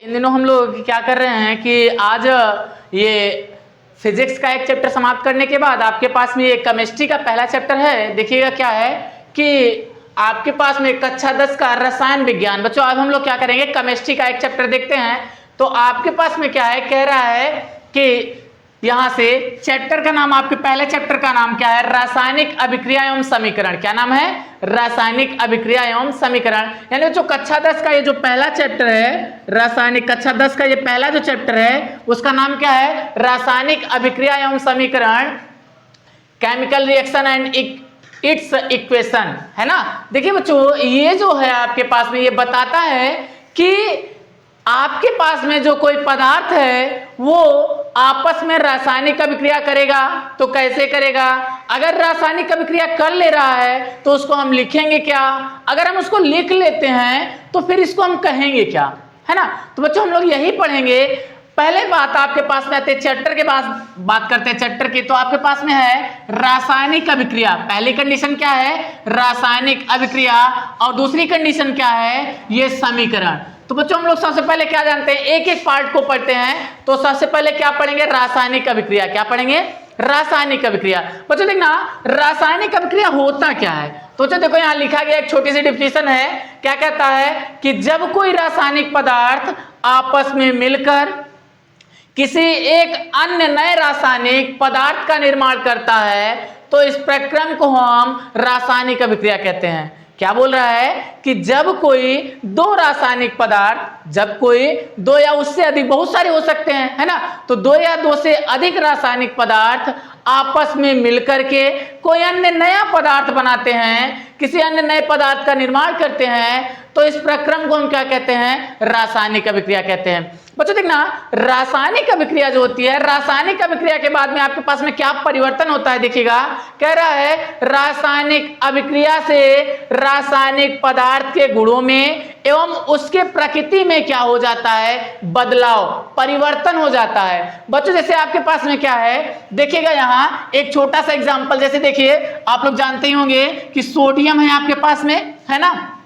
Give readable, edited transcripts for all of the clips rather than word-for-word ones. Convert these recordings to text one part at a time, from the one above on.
इन दिनों हम लोग क्या कर रहे हैं कि आज ये फिजिक्स का एक चैप्टर समाप्त करने के बाद आपके पास में ये केमिस्ट्री का पहला चैप्टर है। देखिएगा क्या है कि आपके पास में कक्षा 10 का रसायन विज्ञान। बच्चों आज हम लोग क्या करेंगे, केमिस्ट्री का एक चैप्टर देखते हैं। तो आपके पास में क्या है, कह रहा है कि यहां से चैप्टर का नाम, आपके पहले चैप्टर का नाम क्या है, रासायनिक अभिक्रिया एवं समीकरण। क्या नाम है, रासायनिक अभिक्रिया एवं समीकरण। यानी जो कक्षा 10 का ये जो पहला चैप्टर है, रासायनिक कक्षा 10 का ये पहला जो चैप्टर है उसका नाम क्या है, रासायनिक अभिक्रिया एवं समीकरण, chemical reaction and it's equation, है ना। देखिए बच्चों ये जो है आपके पास में ये बताता है कि आपके पास में जो कोई पदार्थ है वो आपस में रासायनिक अभिक्रिया करेगा तो कैसे करेगा। अगर रासायनिक अभिक्रिया कर ले रहा है तो उसको हम लिखेंगे क्या, अगर हम उसको लिख लेते हैं तो फिर इसको हम कहेंगे क्या, है ना। तो बच्चों हम लोग यही पढ़ेंगे। पहले बात आपके पास में आते हैं चैप्टर के बाद बात करते हैं चैप्टर की। तो आपके पास में है रासायनिक अभिक्रिया। पहली कंडीशन क्या है, रासायनिक अभिक्रिया, और दूसरी कंडीशन क्या है, ये समीकरण। तो बच्चों हम लोग सबसे पहले क्या जानते हैं, एक एक पार्ट को पढ़ते हैं। तो सबसे पहले क्या पढ़ेंगे, रासायनिक अभिक्रिया। क्या पढ़ेंगे, रासायनिक अभिक्रिया। बच्चों देखना रासायनिक अभिक्रिया होता क्या है। तो देखो यहां लिखा गया एक छोटी सी डिफिनेशन है। क्या कहता है कि जब कोई रासायनिक पदार्थ आपस में मिलकर किसी एक अन्य नए रासायनिक पदार्थ का निर्माण करता है तो इस प्रक्रम को हम रासायनिक अभिक्रिया कहते हैं। क्या बोल रहा है कि जब कोई दो रासायनिक पदार्थ, जब कोई दो या उससे अधिक, बहुत सारे हो सकते हैं, है ना, तो दो या दो से अधिक रासायनिक पदार्थ आपस में मिलकर के कोई अन्य नया पदार्थ बनाते हैं, किसी अन्य नए पदार्थ का निर्माण करते हैं, तो इस प्रक्रम को हम क्या कहते हैं, रासायनिक अभिक्रिया कहते हैं। बच्चों देखना रासायनिक अभिक्रिया जो होती है, रासायनिक अभिक्रिया के बाद में आपके पास में क्या परिवर्तन होता है। देखिएगा कह रहा है रासायनिक अभिक्रिया से रासायनिक पदार्थ के गुणों में एवं उसके प्रकृति में क्या हो जाता है, बदलाव, परिवर्तन हो जाता है। बच्चों जैसे आपके पास में क्या है, देखिएगा यहां एक छोटा सा एग्जांपल, जैसे देखिए आप लोग जानते ही होंगे कि सोडियम है आपके पास में, है ना,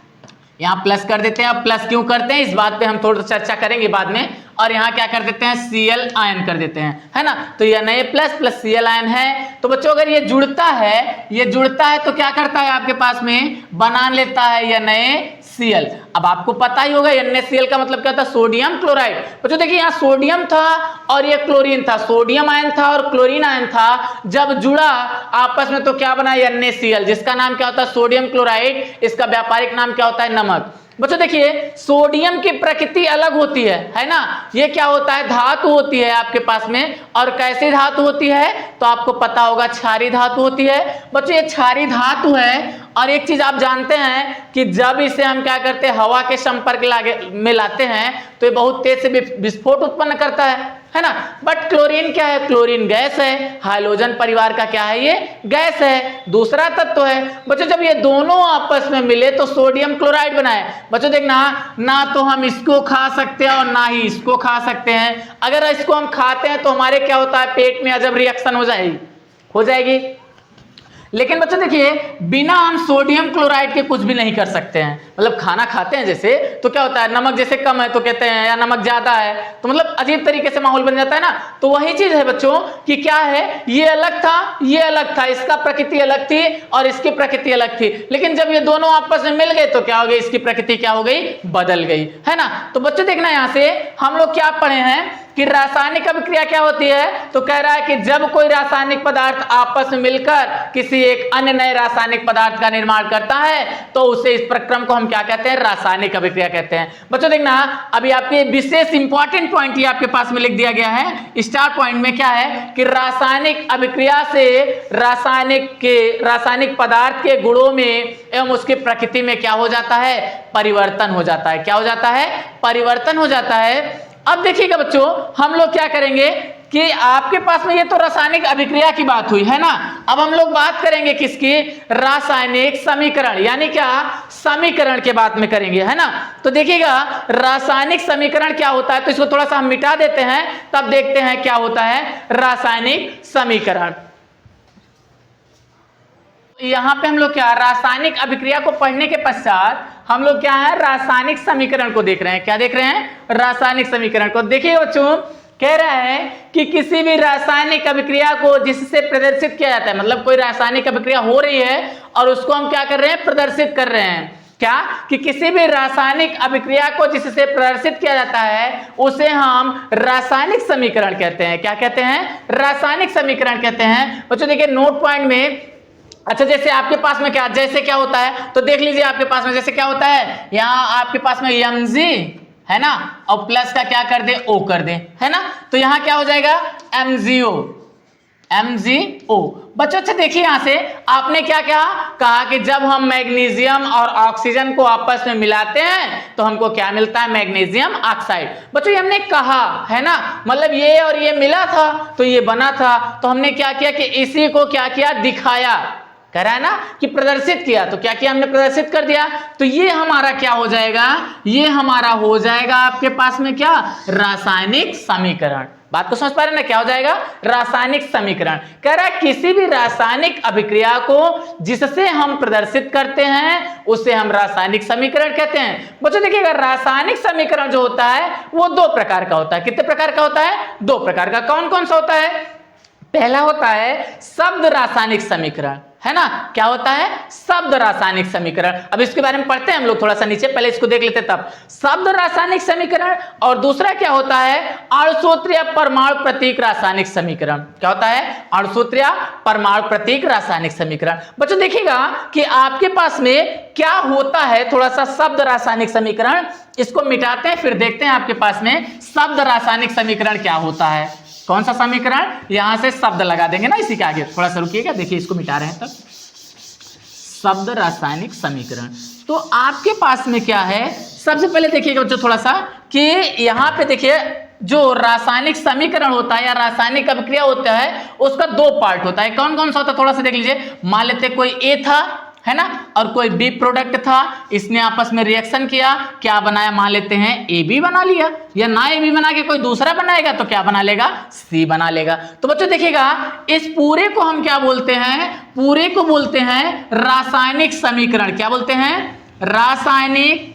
यहां प्लस कर देते हैं। अब प्लस क्यों करते हैं इस बात पे हम थोड़ा चर्चा करेंगे बाद में। और यहां क्या कर देते हैं, Cl आयन कर देते हैं, है ना। तो ये Na plus plus Cl ion है। तो बच्चों अगर ये जुड़ता है, ये जुड़ता है तो क्या करता है आपके पास में, बना लेता है NaCl। अब आपको पता ही होगा NaCl का मतलब क्या था, सोडियम क्लोराइड। बच्चों देखिए यहाँ सोडियम था और ये क्लोरीन था, सोडियम आयन था और क्लोरीन आयन था, जब जुड़ा आपस में तो क्या बना, NaCl, जिसका नाम क्या होता है, सोडियम क्लोराइड। इसका व्यापारिक नाम क्या होता है, नमक। बच्चों देखिए सोडियम की प्रकृति अलग होती है ना, ये क्या होता है, धातु होती है आपके पास में। और कैसी धातु होती है तो आपको पता होगा, क्षारीय धातु होती है। बच्चों ये क्षारीय धातु है। और एक चीज आप जानते हैं कि जब इसे हम क्या करते हैं, हवा के संपर्क में लाते हैं तो ये बहुत तेज से विस्फोट उत्पन्न करता है ना। बट क्लोरीन क्या है, क्लोरीन गैस है, हाइड्रोजन परिवार का क्या है, ये गैस है, दूसरा तत्व है। बच्चों जब ये दोनों आपस में मिले तो सोडियम क्लोराइड बनाए। बच्चों देखना ना तो हम इसको खा सकते हैं और ना ही इसको खा सकते हैं। अगर इसको हम खाते हैं तो हमारे क्या होता है, पेट में अजब रिएक्शन हो जाएगी। लेकिन बच्चों देखिए बिना हम सोडियम क्लोराइड के कुछ भी नहीं कर सकते हैं। मतलब खाना खाते हैं जैसे तो क्या होता है, नमक जैसे कम है तो कहते हैं, या नमक ज्यादा है तो मतलब अजीब तरीके से माहौल बन जाता है ना। तो वही चीज है बच्चों कि क्या है, ये अलग था, ये अलग था, इसका प्रकृति अलग थी और इसकी प्रकृति अलग थी। लेकिन जब ये दोनों आपस में मिल गए तो क्या हो गई, इसकी प्रकृति क्या हो गई, बदल गई, है ना। तो बच्चों देखना यहां से हम लोग क्या पढ़े हैं कि रासायनिक अभिक्रिया क्या होती है। तो कह रहा है कि जब कोई रासायनिक पदार्थ आपस में मिलकर किसी एक अन्य नए रासायनिक पदार्थ का निर्माण करता है तो उसे, इस प्रक्रम को हम क्या कहते हैं, रासायनिक अभिक्रिया कहते हैं। बच्चों देखना अभी आपके विशेष इंपॉर्टेंट पॉइंट ये आपके पास में लिख दिया गया है स्टार पॉइंट में, क्या है कि रासायनिक अभिक्रिया से रासायनिक पदार्थ के गुणों में एवं उसकी प्रकृति में क्या हो जाता है, परिवर्तन हो जाता है। क्या हो जाता है, परिवर्तन हो जाता है। अब देखिएगा बच्चों हम लोग क्या करेंगे कि आपके पास में ये तो रासायनिक अभिक्रिया की बात हुई, है ना। अब हम लोग बात करेंगे किसकी, रासायनिक समीकरण, यानी क्या, समीकरण के बात में करेंगे, है ना। तो देखिएगा रासायनिक समीकरण क्या होता है, तो इसको थोड़ा सा हम मिटा देते हैं तब देखते हैं क्या होता है रासायनिक समीकरण। यहाँ पे हम लोग क्या रासायनिक अभिक्रिया को पढ़ने के पश्चात हम लोग क्या है रासायनिक समीकरण को देख रहे हैं। क्या देख रहे हैं? रासायनिक समीकरण को। देखिए बच्चों, कह रहा है कि किसी भी रासायनिक अभिक्रिया को जिससे प्रदर्शित किया जाता है, मतलब कोई रासायनिक अभिक्रिया हो रही है और उसको हम क्या कर रहे हैं? प्रदर्शित कर रहे हैं। क्या? कि किसी भी रासायनिक अभिक्रिया को जिससे प्रदर्शित किया जाता है उसे हम रासायनिक समीकरण कहते हैं। क्या कहते हैं? रासायनिक समीकरण कहते हैं। बच्चों देखिए नोट पॉइंट में, अच्छा जैसे आपके पास में क्या, जैसे क्या होता है तो देख लीजिए आपके पास में जैसे क्या होता है, यहाँ आपके पास में Mg है ना, और प्लस का क्या कर दे? O कर दे, है ना। तो यहाँ क्या हो जाएगा? MgO, MgO। बच्चों अच्छा देखिए यहां से आपने क्या कहा कि जब हम मैग्नीशियम और ऑक्सीजन को आपस में मिलाते हैं तो हमको क्या मिलता है? Magnesium oxide. बच्चों ये हमने कहा है ना, मतलब ये और ये मिला था तो ये बना था, तो हमने क्या किया कि इसी को क्या किया? दिखाया, कह रहा है ना कि प्रदर्शित किया। तो क्या किया हमने? प्रदर्शित कर दिया। तो ये हमारा क्या हो जाएगा? ये हमारा हो जाएगा आपके पास में क्या? रासायनिक समीकरण। बात को समझ पा रहे हैं ना? क्या हो जाएगा? रासायनिक समीकरण। कह रहा है किसी भी रासायनिक अभिक्रिया को जिससे हम प्रदर्शित करते हैं उसे हम रासायनिक समीकरण कहते हैं। बच्चों देखिएगा रासायनिक समीकरण जो होता है वो दो प्रकार का होता है। कितने प्रकार का होता है? दो प्रकार का। कौन कौन सा होता है? पहला होता है शब्द रासायनिक समीकरण, है ना। क्या होता है? शब्द रासायनिक समीकरण। अब इसके बारे में पढ़ते हैं हम लोग थोड़ा सा नीचे, पहले इसको देख लेते तब। शब्द रासायनिक समीकरण और दूसरा क्या होता है? अणुसूत्रीय परमाणु प्रतीक रासायनिक समीकरण। क्या होता है? अणुसूत्रीय परमाणु प्रतीक रासायनिक समीकरण। बच्चों देखिएगा कि आपके पास में क्या होता है, थोड़ा सा शब्द रासायनिक समीकरण, इसको मिटाते हैं फिर देखते हैं आपके पास में शब्द रासायनिक समीकरण क्या होता है। कौन सा समीकरण? यहां से शब्द लगा देंगे ना इसी के आगे, थोड़ा सा रुकिएगा, देखिए इसको मिटा रहे हैं तब। शब्द रासायनिक समीकरण, तो आपके पास में क्या है? सबसे पहले देखिएगा बच्चों थोड़ा सा कि यहां पे देखिए जो रासायनिक समीकरण होता है या रासायनिक अभिक्रिया होता है उसका दो पार्ट होता है। कौन कौन सा होता है? थोड़ा सा देख लीजिए। मान लेते कोई ए था, है ना, और कोई बी प्रोडक्ट था, इसने आपस में रिएक्शन किया, क्या बनाया? मान लेते हैं ए बी बना लिया, या ना ए बी बना के कोई दूसरा बनाएगा तो क्या बना लेगा? सी बना लेगा। तो बच्चों देखिएगा इस पूरे को हम क्या बोलते हैं? पूरे को बोलते हैं रासायनिक समीकरण। क्या बोलते हैं? रासायनिक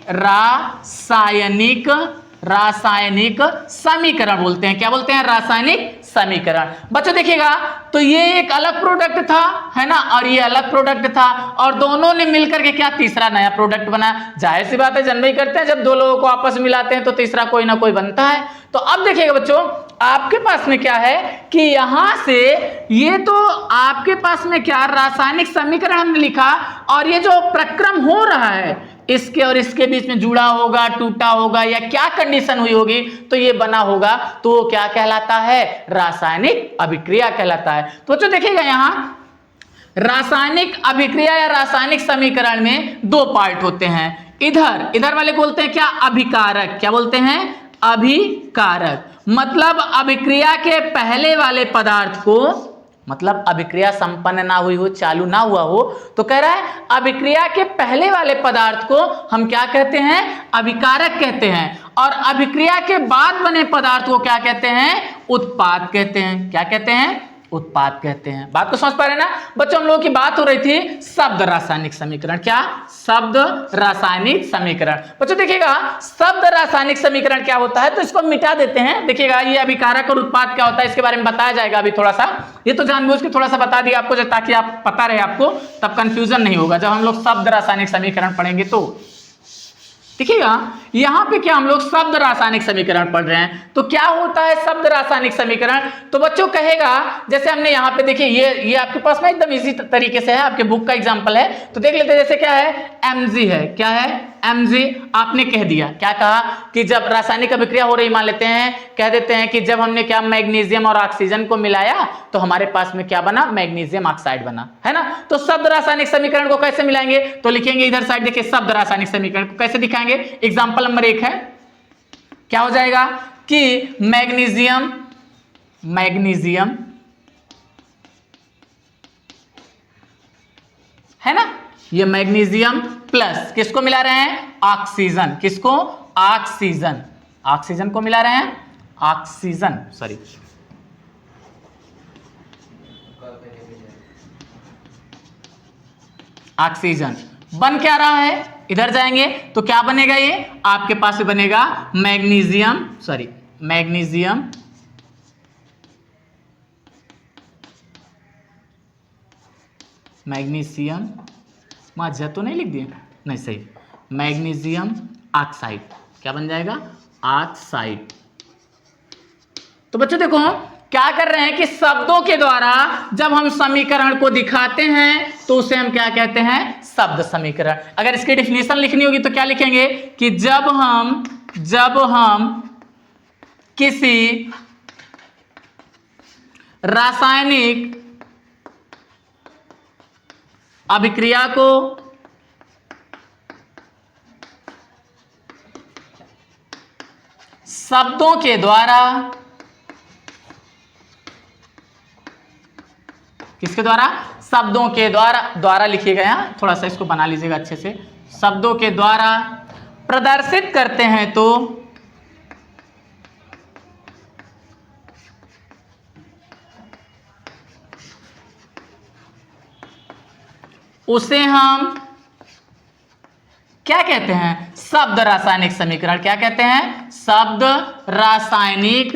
समीकरण बोलते हैं। क्या बोलते हैं? रासायनिक समीकरण। बच्चों देखिएगा तो ये एक अलग प्रोडक्ट था, है ना, और ये अलग प्रोडक्ट था, और दोनों ने मिलकर के क्या तीसरा नया प्रोडक्ट बनाया। जाहिर सी बात है, जन्म ही करते हैं, जब दो लोगों को आपस में मिलाते हैं तो तीसरा कोई ना कोई बनता है। तो अब देखिएगा बच्चों आपके पास में क्या है कि यहां से ये तो आपके पास में क्या रासायनिक समीकरण हमने लिखा, और ये जो प्रक्रम हो रहा है इसके और इसके बीच में जुड़ा होगा, टूटा होगा, या क्या कंडीशन हुई होगी तो ये बना होगा, तो वो क्या कहलाता है? रासायनिक अभिक्रिया कहलाता है। तो बच्चों देखिएगा यहां रासायनिक अभिक्रिया या रासायनिक समीकरण में दो पार्ट होते हैं। इधर वाले बोलते हैं क्या? अभिकारक। क्या बोलते हैं? अभिकारक। मतलब अभिक्रिया के पहले वाले पदार्थ को, मतलब अभिक्रिया संपन्न ना हुई हो, चालू ना हुआ हो, तो कह रहा है अभिक्रिया के पहले वाले पदार्थ को हम क्या कहते हैं? अभिकारक कहते हैं। और अभिक्रिया के बाद बने पदार्थ को क्या कहते हैं? उत्पाद कहते हैं। क्या कहते हैं? उत्पाद कहते हैं। बात को समझ पा रहे हैं ना बच्चों? हम लोगों की बात हो रही थी शब्द रासायनिक समीकरण। क्या? शब्द रासायनिक समीकरण। बच्चों देखिएगा शब्द रासायनिक समीकरण क्या होता है तो इसको मिटा देते हैं। देखिएगा ये अभिकारक और उत्पाद क्या होता है इसके बारे में बताया जाएगा अभी थोड़ा सा। ये तो जानबूझ के थोड़ा सा बता दिया आपको ताकि आप पता रहे आपको, तब कंफ्यूजन नहीं होगा जब हम लोग शब्द रासायनिक समीकरण पढ़ेंगे। तो देखिएगा यहां पे क्या हम लोग शब्द रासायनिक समीकरण पढ़ रहे हैं। तो क्या होता है शब्द रासायनिक समीकरण? तो बच्चों कहेगा जैसे हमने यहां पे देखिए ये आपके पास में एकदम इजी तरीके से है, आपके बुक का एग्जांपल है। तो देख लेते हैं जैसे क्या है? Mg है। क्या है? Mg। आपने कह दिया, क्या कहा कि जब रासायनिक अभिक्रिया हो रही, मान लेते हैं, कह देते हैं कि जब हमने क्या मैग्नीशियम और ऑक्सीजन को मिलाया तो हमारे पास में क्या बना? मैग्नीशियम ऑक्साइड बना, है ना। तो शब्द रासायनिक समीकरण को कैसे मिलाएंगे? तो लिखेंगे इधर साइड देखिए शब्द रासायनिक समीकरण को कैसे दिखाएंगे? एग्जांपल नंबर 1 है, क्या हो जाएगा कि मैग्नीशियम है ना, ये मैग्नीशियम प्लस किसको मिला रहे हैं? ऑक्सीजन। किसको? ऑक्सीजन को मिला रहे हैं, ऑक्सीजन, सॉरी, ऑक्सीजन। बन क्या रहा है, इधर जाएंगे तो क्या बनेगा, ये आपके पास बनेगा मैग्नीशियम, मैग्नीशियम माझा तो नहीं लिख दिए, नहीं सही, मैग्नीशियम ऑक्साइड। क्या बन जाएगा, ऑक्साइड। तो बच्चों देखो क्या कर रहे हैं कि शब्दों के द्वारा जब हम समीकरण को दिखाते हैं तो उसे हम क्या कहते हैं, शब्द समीकरण। अगर इसकी डिफिनीशन लिखनी होगी तो क्या लिखेंगे कि जब हम किसी रासायनिक अभिक्रिया को शब्दों के द्वारा, किसके द्वारा, शब्दों के द्वारा लिखिएगा, यहां थोड़ा सा इसको बना लीजिएगा अच्छे से, शब्दों के द्वारा प्रदर्शित करते हैं तो उसे हम क्या कहते हैं, शब्द रासायनिक समीकरण। क्या कहते हैं, शब्द रासायनिक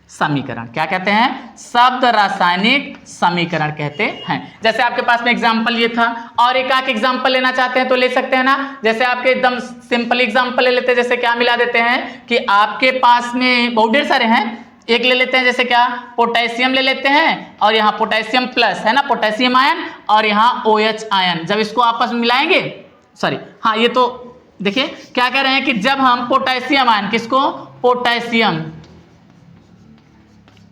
समीकरण। क्या कहते हैं, शब्द रासायनिक समीकरण कहते हैं। जैसे आपके पास में एग्जांपल ये था, और एक आक एग्जांपल लेना चाहते हैं तो ले सकते हैं ना। जैसे आपके एकदम सिंपल एग्जांपल ले लेते हैं, जैसे क्या मिला देते हैं कि आपके पास में बहुत ढेर सारे हैं, एक ले लेते हैं जैसे क्या, पोटेशियम ले लेते हैं, और यहाँ पोटेशियम प्लस है ना, पोटेशियम आयन, और यहाँ OH आयन। जब इसको आपस में मिलाएंगे, सॉरी हाँ ये तो देखिए क्या कह रहे हैं कि जब हम पोटेशियम आयन, किसको,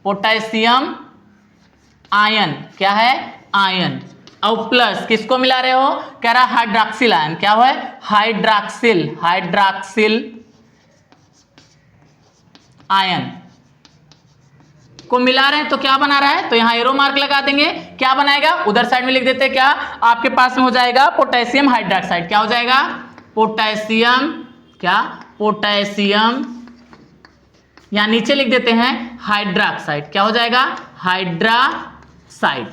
पोटेशियम आयन, क्या है, आयन, और प्लस किसको मिला रहे हो, कह रहा हाइड्रॉक्सिल आयन। क्या है, हाइड्रॉक्सिल आयन को मिला रहे हैं तो क्या बना रहा है, तो यहां एरो मार्क लगा देंगे। क्या बनाएगा, उधर साइड में लिख देते हैं, क्या आपके पास में हो जाएगा पोटेशियम हाइड्रॉक्साइड। क्या हो जाएगा, पोटेशियम, क्या, पोटेशियम, यहां नीचे लिख देते हैं हाइड्रॉक्साइड। क्या हो जाएगा, हाइड्रॉक्साइड।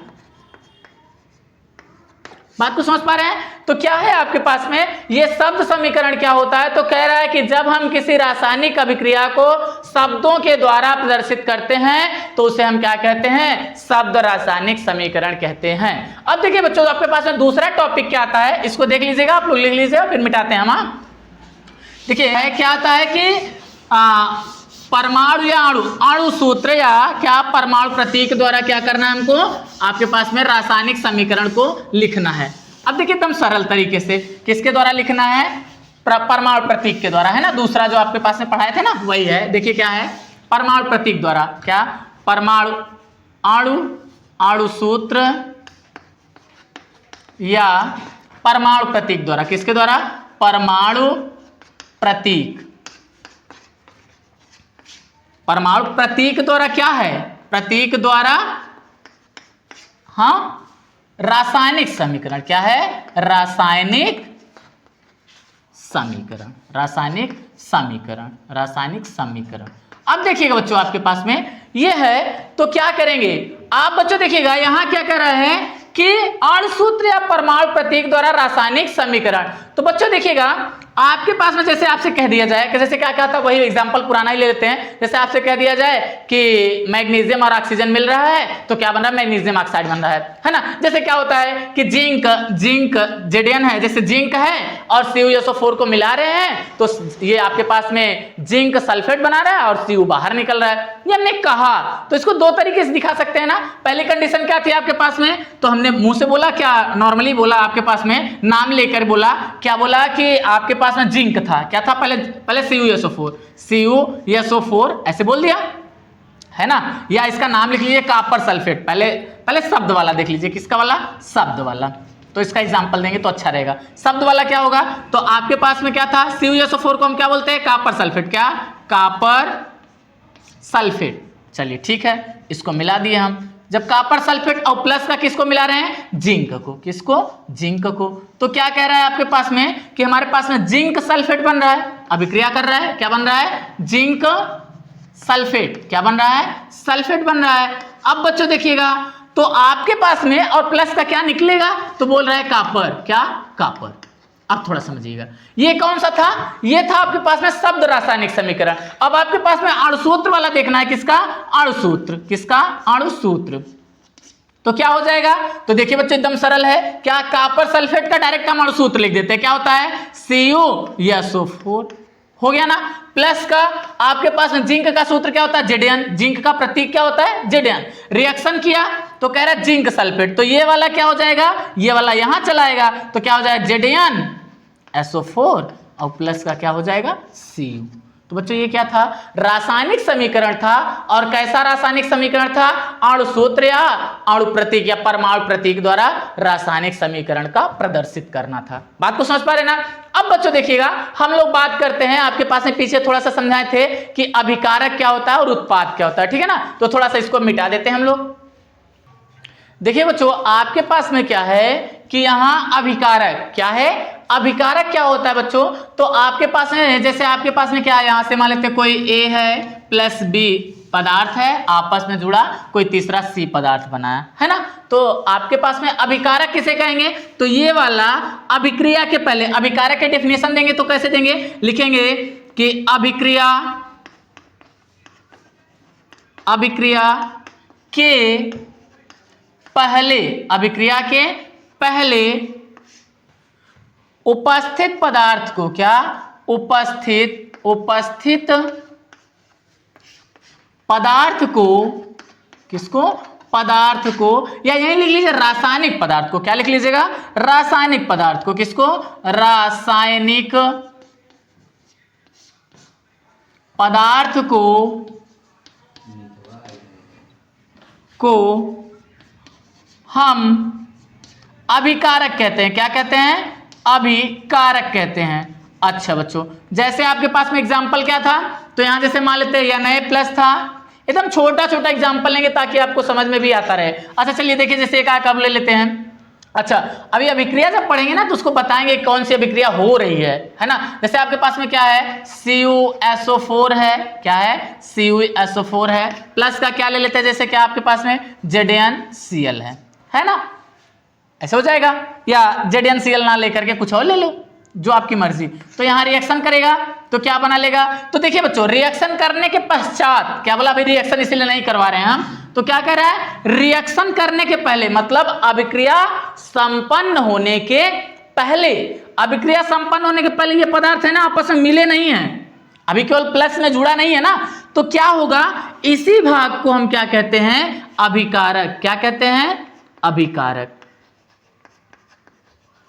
बात को समझ पा रहे हैं। तो क्या है आपके पास में ये शब्द समीकरण क्या होता है, तो कह रहा है कि जब हम किसी रासायनिक अभिक्रिया को शब्दों के द्वारा प्रदर्शित करते हैं तो उसे हम क्या कहते हैं, शब्द रासायनिक समीकरण कहते हैं। अब देखिए बच्चों आपके पास में दूसरा टॉपिक क्या आता है, इसको देख लीजिएगा, आप लोग लिख लीजिएगा, फिर मिटाते हैं हम। देखिए क्या आता है कि परमाणु या अणु सूत्र या क्या परमाणु प्रतीक द्वारा क्या करना है हमको, आपके पास में रासायनिक समीकरण को लिखना है। अब देखिए एकदम सरल तरीके से किसके द्वारा लिखना है, परमाणु प्रतीक के द्वारा, है ना। दूसरा जो आपके पास में पढ़ाए थे ना वही है। देखिए क्या है, परमाणु प्रतीक द्वारा, क्या, परमाणु अणु सूत्र या परमाणु प्रतीक द्वारा, किसके द्वारा, परमाणु प्रतीक। परमाणु प्रतीक द्वारा क्या है, प्रतीक द्वारा, हाँ, रासायनिक समीकरण। क्या है, रासायनिक समीकरण, रासायनिक समीकरण। अब देखिएगा बच्चों आपके पास में ये है, तो क्या करेंगे आप बच्चों, देखिएगा यहां क्या कर रहे हैं कि अणुसूत्र या परमाणु प्रतीक द्वारा रासायनिक समीकरण। तो बच्चों देखिएगा आपके पास में जैसे आपसे कह दिया जाए कि जैसे क्या कहा था, वही एग्जांपल पुराना ही ले लेते हैं। जैसे आपसे कह दिया जाए कि मैग्नीशियम और ऑक्सीजन मिल रहा है तो क्या बन रहा है, मैग्नीशियम ऑक्साइड बन रहा है ना। जैसे क्या होता है कि जिंक Zn है, जैसे जिंक है और CuSO4 को मिला रहे हैं तो ये आपके पास में जिंक सल्फेट बना रहा है और Cu बाहर निकल रहा है। ये हमने कहा, तो इसको दो तरीके से दिखा सकते हैं ना। पहली कंडीशन क्या थी आपके पास में, तो हमने मुंह से बोला, क्या नॉर्मली बोला, आपके पास में नाम लेकर बोला, क्या बोला कि आपके पास में जिंक था, क्या था, पहले CuSO4 ऐसे बोल दिया, है ना। या इसका नाम लिख लीजिए कॉपर सल्फेट, पहले शब्द वाला देख लीजिए, किसका वाला, शब्द वाला। तो इसका एग्जांपल देंगे तो अच्छा रहेगा। शब्द वाला क्या होगा, तो आपके पास में क्या था, CuSO4 को हम क्या बोलते हैं, कॉपर सल्फेट, क्या, कॉपर सल्फेट। चलिए ठीक है, इसको मिला दिए हम। जब कॉपर सल्फेट और प्लस का किसको मिला रहे हैं, जिंक को, किसको, जिंक को। तो क्या कह रहा है आपके पास में कि हमारे पास में जिंक सल्फेट बन रहा है, अभिक्रिया कर रहा है, क्या बन रहा है, जिंक सल्फेट। क्या बन रहा है, सल्फेट बन रहा है। अब बच्चों देखिएगा तो आपके पास में और प्लस का क्या निकलेगा, तो बोल रहा है कापर, क्या कापर। अब थोड़ा समझिएगा, ये कौन सा था, ये था आपके पास में शब्द रासायनिक समीकरण। अब आपके पास में अणुसूत्र वाला देखना है, किसका, अणुसूत्र, किसका, अणुसूत्र। तो क्या हो जाएगा, तो देखिए बच्चों एकदम सरल है, क्या कॉपर सल्फेट का डायरेक्ट हम अणुसूत्र लिख देते हैं, क्या होता है CuSO4, हो गया ना। प्लस का आपके पास में जिंक का सूत्र क्या होता है, Zn, जिंक का प्रतीक क्या होता है, Zn। रिएक्शन किया तो कह रहा है जिंक सल्फेट, तो ये वाला क्या हो जाएगा, ये वाला यहां चलाएगा, तो क्या हो जाएगा ZnSO4 और प्लस का क्या हो जाएगा Cu। तो बच्चों ये क्या था, रासायनिक समीकरण था। और कैसा रासायनिक समीकरण था, अणुसूत्र या अणु प्रतीक या परमाणु प्रतीक द्वारा रासायनिक समीकरण का प्रदर्शित करना था। बात को समझ पा रहे ना। अब बच्चों देखिएगा, हम लोग बात करते हैं, आपके पास में पीछे थोड़ा सा समझाए थे कि अभिकारक क्या होता है और उत्पाद क्या होता है, ठीक है ना। तो थोड़ा सा इसको मिटा देते हैं हम लोग। देखिए बच्चों, आपके पास में क्या है कि यहां अभिकारक क्या है, अभिकारक क्या होता है बच्चों, तो आपके पास में जैसे आपके पास में क्या है, यहां से मान लेते हैं कोई A है प्लस B पदार्थ है, आपस में जुड़ा, कोई तीसरा C पदार्थ बनाया है ना। तो आपके पास में अभिकारक किसे कहेंगे, तो ये वाला अभिक्रिया के पहले, अभिकारक के डेफिनेशन देंगे तो कैसे देंगे, लिखेंगे कि अभिक्रिया के पहले, अभिक्रिया के पहले उपस्थित पदार्थ को, क्या, उपस्थित पदार्थ को, किसको, पदार्थ को, या यही लिख लीजिए रासायनिक पदार्थ को, क्या लिख लीजिएगा, रासायनिक पदार्थ को, किसको, रासायनिक पदार्थ को हम अभिकारक कहते हैं, क्या कहते हैं, अभिकारक कहते हैं। अच्छा बच्चों, जैसे आपके पास में एग्जाम्पल क्या था, तो यहां जैसे मान लेते हैं Na प्लस था, एकदम छोटा छोटा एग्जाम्पल लेंगे ताकि आपको समझ में भी आता रहे। अच्छा चलिए देखिए, जैसे एक कब ले लेते हैं। अच्छा, अभी अभिक्रिया जब पढ़ेंगे ना तो उसको बताएंगे कौन सी अभिक्रिया हो रही है ना। जैसे आपके पास में क्या है, CuSO4 है, क्या है, CuSO4 है, प्लस का क्या ले लेते हैं, जैसे क्या आपके पास में ZnCl है ना, ऐसे हो जाएगा, या ZnCl ना लेकर के कुछ और ले लो, जो आपकी मर्जी। तो यहां रिएक्शन करेगा तो क्या बना लेगा, तो देखिए बच्चों, रिएक्शन करने के पश्चात, क्या बोला, अभी रिएक्शन इसीलिए नहीं करवा रहे हैं हम, तो क्या कह रहा है, रिएक्शन करने के पहले, मतलब अभिक्रिया संपन्न होने के पहले, अभिक्रिया संपन्न होने के पहले ये पदार्थ है ना आपस में मिले नहीं है, अभी केवल प्लस में जुड़ा नहीं है ना, तो क्या होगा, इसी भाग को हम क्या कहते हैं, अभिकारक, क्या कहते हैं, अभिकारक।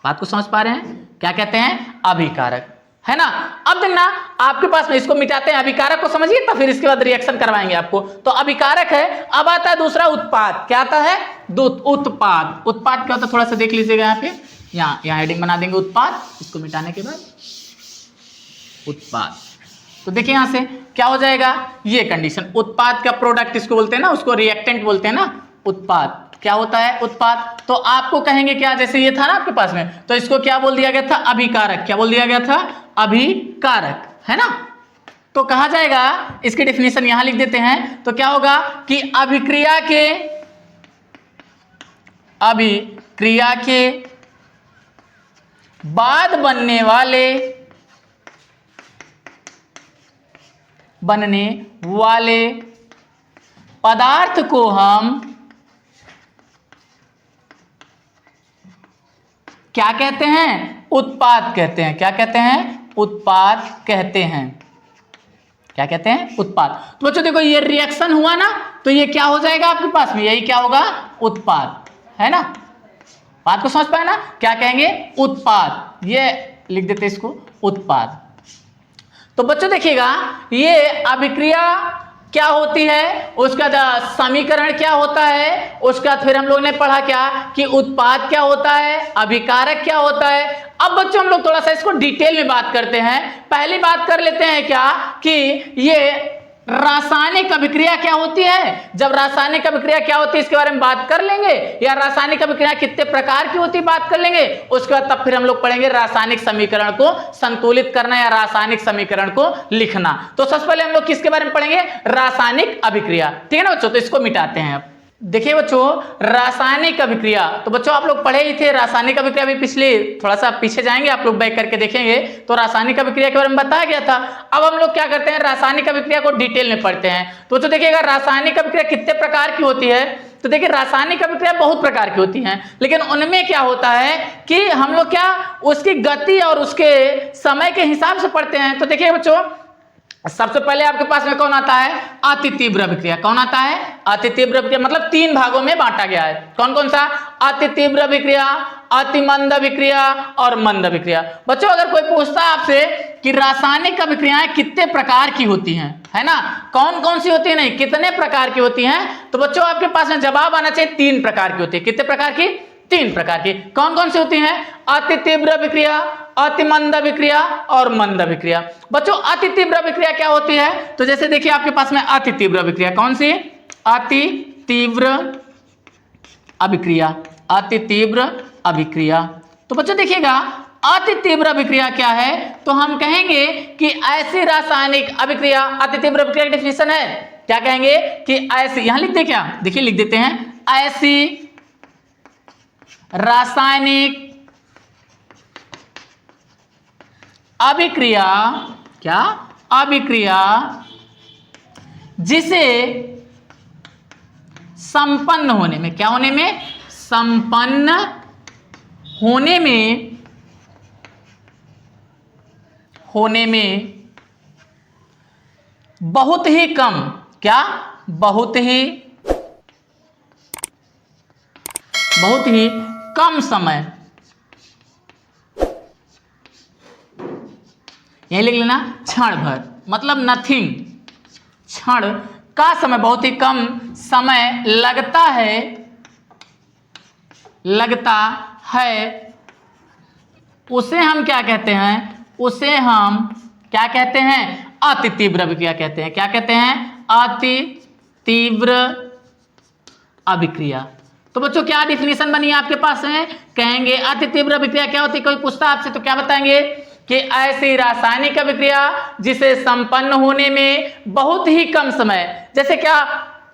बात को समझ पा रहे हैं, क्या कहते हैं, अभिकारक, है ना। अब देखना, आपके पास में इसको मिटाते हैं, अभिकारक को समझिए, तो फिर इसके बाद रिएक्शन करवाएंगे आपको। तो अभिकारक है। अब आता है दूसरा उत्पाद, क्या आता है, उत्पाद। उत्पाद क्या होता है, थोड़ा सा देख लीजिएगा, यहाँ पे, यहाँ हेडिंग बना देंगे उत्पाद, इसको मिटाने के बाद उत्पाद। तो देखिए यहां से क्या हो जाएगा, ये कंडीशन, उत्पाद का प्रोडक्ट इसको बोलते हैं ना, उसको रिएक्टेंट बोलते हैं ना, उत्पाद क्या होता है, उत्पाद। तो आपको कहेंगे क्या, जैसे ये था ना आपके पास में, तो इसको क्या बोल दिया गया था, अभिकारक, क्या बोल दिया गया था, अभिकारक, है ना। तो कहा जाएगा, इसकी डेफिनेशन यहां लिख देते हैं, तो क्या होगा कि अभिक्रिया के बाद बनने वाले पदार्थ को हम क्या कहते हैं, उत्पाद कहते हैं। क्या कहते हैं, उत्पाद कहते हैं। क्या कहते हैं, उत्पाद। तो बच्चों देखो, ये रिएक्शन हुआ ना, तो ये क्या हो जाएगा आपके पास में, यही क्या होगा, उत्पाद, है ना। बात को समझ पाए ना, क्या कहेंगे, उत्पाद, ये लिख देते इसको, उत्पाद। तो बच्चों देखिएगा, ये अभिक्रिया क्या होती है, उसका समीकरण क्या होता है, उसका फिर हम लोग ने पढ़ा क्या कि उत्पाद क्या होता है, अभिकारक क्या होता है। अब बच्चों हम लोग थोड़ा सा इसको डिटेल में बात करते हैं। पहली बात कर लेते हैं क्या कि ये रासायनिक अभिक्रिया क्या होती है। जब रासायनिक अभिक्रिया क्या होती है इसके बारे में बात कर लेंगे, या रासायनिक अभिक्रिया कितने प्रकार की होती है बात कर लेंगे। उसके बाद तब फिर हम लोग पढ़ेंगे रासायनिक समीकरण को संतुलित करना या रासायनिक समीकरण को लिखना। तो सबसे पहले हम लोग किसके बारे में पढ़ेंगे, रासायनिक अभिक्रिया, ठीक है ना बच्चों। तो इसको मिटाते हैं। अब देखिए बच्चों, रासायनिक अभिक्रिया, तो बच्चों आप लोग पढ़े ही थे रासायनिक अभिक्रिया भी, पिछले थोड़ा सा पीछे जाएंगे आप लोग बैक करके देखेंगे तो रासायनिक अभिक्रिया के बारे में बताया गया था। अब हम लोग क्या करते हैं, रासायनिक अभिक्रिया को डिटेल में पढ़ते हैं। तो बच्चों देखिएगा, रासायनिक अभिक्रिया कितने प्रकार की होती है, तो देखिए रासायनिक अभिक्रिया बहुत प्रकार की होती हैं, लेकिन उनमें क्या होता है कि हम लोग क्या उसकी गति और उसके समय के हिसाब से पढ़ते हैं। तो देखिए बच्चों, सबसे पहले आपके पास में कौन आता है, अति तीव्र अभिक्रिया। कौन आता है, अति तीव्र अभिक्रिया, मतलब 3 भागों में बांटा गया है। कौन कौन सा, अति तीव्र अभिक्रिया, अति मंद अभिक्रिया और मंद अभिक्रिया। बच्चों अगर कोई पूछता है आपसे कि रासायनिक अभिक्रियाएं कितने प्रकार की होती हैं, है ना, कौन कौन सी होती है, नहीं कितने प्रकार की होती हैं, तो बच्चों आपके पास में जवाब आना चाहिए 3 प्रकार की होती है। कितने प्रकार की, 3 प्रकार की। कौन कौन सी होती हैं, अति तीव्र अभिक्रिया, अति मंद अभिक्रिया और मंद अभिक्रिया। बच्चों अति तीव्र अभिक्रिया क्या होती है, तो जैसे देखिए आपके पास में अति तीव्र अभिक्रिया, कौन सी, अति तीव्र अभिक्रिया, अति तीव्र अभिक्रिया। तो बच्चों देखिएगा, अति तीव्र अभिक्रिया क्या है, तो हम कहेंगे कि ऐसी रासायनिक अभिक्रिया, अति तीव्र अभिक्रिया की डेफिनेशन है, क्या कहेंगे कि ऐसी, यहां लिख दे क्या, देखिए लिख देते हैं, ऐसी रासायनिक अभिक्रिया, क्या, अभिक्रिया जिसे संपन्न होने में, क्या होने में, संपन्न होने में बहुत ही कम, क्या, बहुत ही कम समय, यही लिख लेना, क्षण भर, मतलब नथिंग, क्षण का समय, बहुत ही कम समय लगता है, उसे हम क्या कहते हैं, उसे हम क्या कहते हैं, अति तीव्र अभिक्रिया कहते हैं। क्या कहते हैं, अति तीव्र अभिक्रिया। तो बच्चों क्या डिफिनेशन बनी आपके पास है, कहेंगे अति तीव्र अभिक्रिया क्या होती है, कोई पूछता आपसे तो क्या बताएंगे कि ऐसी रासायनिक अभिक्रिया जिसे संपन्न होने में बहुत ही कम समय, जैसे क्या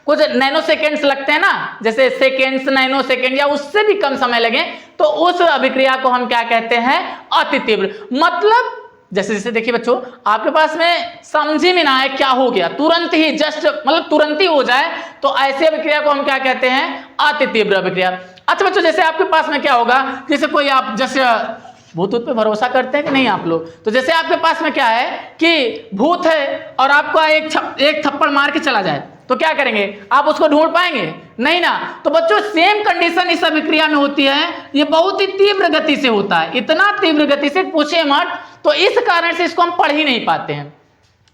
कुछ नैनो सेकेंड्स लगते हैं ना, जैसे सेकेंड्स, नैनो सेकेंड या उससे भी कम समय लगे, तो उस अभिक्रिया को हम क्या कहते हैं, अति तीव्र। मतलब जैसे जैसे देखिए बच्चों, आपके पास में समझी में ना आए क्या हो गया, तुरंत ही जस्ट मतलब तुरंत ही हो जाए, तो ऐसी अभिक्रिया को हम क्या कहते हैं, अति तीव्र अभिक्रिया। अच्छा बच्चों, जैसे आपके पास में क्या होगा, जैसे कोई आप जैसे भूत पे भरोसा करते हैं कि नहीं आप लोग, तो जैसे आपके पास में क्या है कि भूत है और आपको एक थप्पड़ मार के चला जाए, तो क्या करेंगे, आप उसको ढूंढ पाएंगे, नहीं ना। तो बच्चों सेम कंडीशन इस अभिक्रिया में होती है, ये बहुत ही तीव्र गति से होता है, इतना तीव्र गति से पूछे मत, तो इस कारण से इसको हम पढ़ ही नहीं पाते हैं।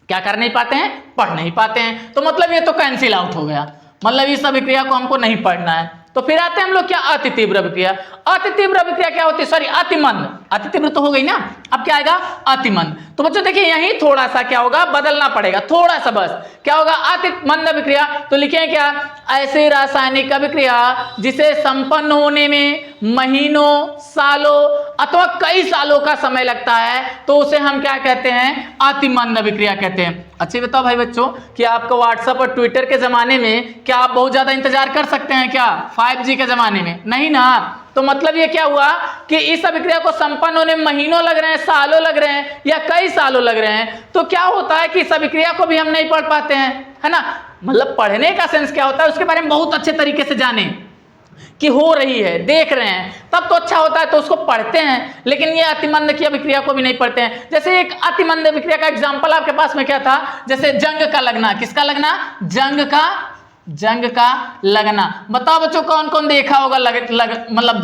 क्या कर नहीं पाते हैं, पढ़ नहीं पाते हैं, तो मतलब ये तो कैंसिल आउट हो गया, मतलब इस अभिक्रिया को हमको नहीं पढ़ना है। तो फिर आते हैं हम लोग क्या, अति तीव्र अभिक्रिया। अति तीव्र अभिक्रिया क्या होती है, सॉरी अति मंद, अति तीव्र तो हो गई ना, अब क्या आएगा, अति मंद। तो बच्चों देखिए यही थोड़ा सा क्या होगा, बदलना पड़ेगा थोड़ा सा बस, क्या होगा, अति मंद अभिक्रिया। तो लिखें क्या, ऐसे रासायनिक अभिक्रिया जिसे संपन्न होने में महीनों, सालों अथवा कई सालों का समय लगता है, तो उसे हम क्या कहते हैं, अति मंद अभिक्रिया कहते हैं। अच्छी बताओ भाई बच्चों कि आपको व्हाट्सएप और ट्विटर के जमाने में क्या आप बहुत ज्यादा इंतजार कर सकते हैं क्या, 5G के जमाने में, नहीं ना। तो मतलब ये क्या हुआ कि इस अभिक्रिया को संपन्न होने में महीनों लग रहे हैं, सालों लग रहे हैं या कई सालों लग रहे हैं, तो क्या होता है कि इस अभिक्रिया को भी हम नहीं पढ़ पाते हैं, है ना। मतलब पढ़ने का सेंस क्या होता है, उसके बारे में बहुत अच्छे तरीके से जाने कि हो रही है, देख रहे हैं, तब तो अच्छा होता है, तो उसको पढ़ते हैं। लेकिन ये अतिमंद की अभिक्रिया को भी नहीं पढ़ते हैं। जैसे एक अतिमंद अभिक्रिया का एग्जांपल आपके पास में क्या था, जैसे जंग का लगना, किसका लगना, जंग का लगना। बताओ बच्चों कौन कौन देखा होगा मतलब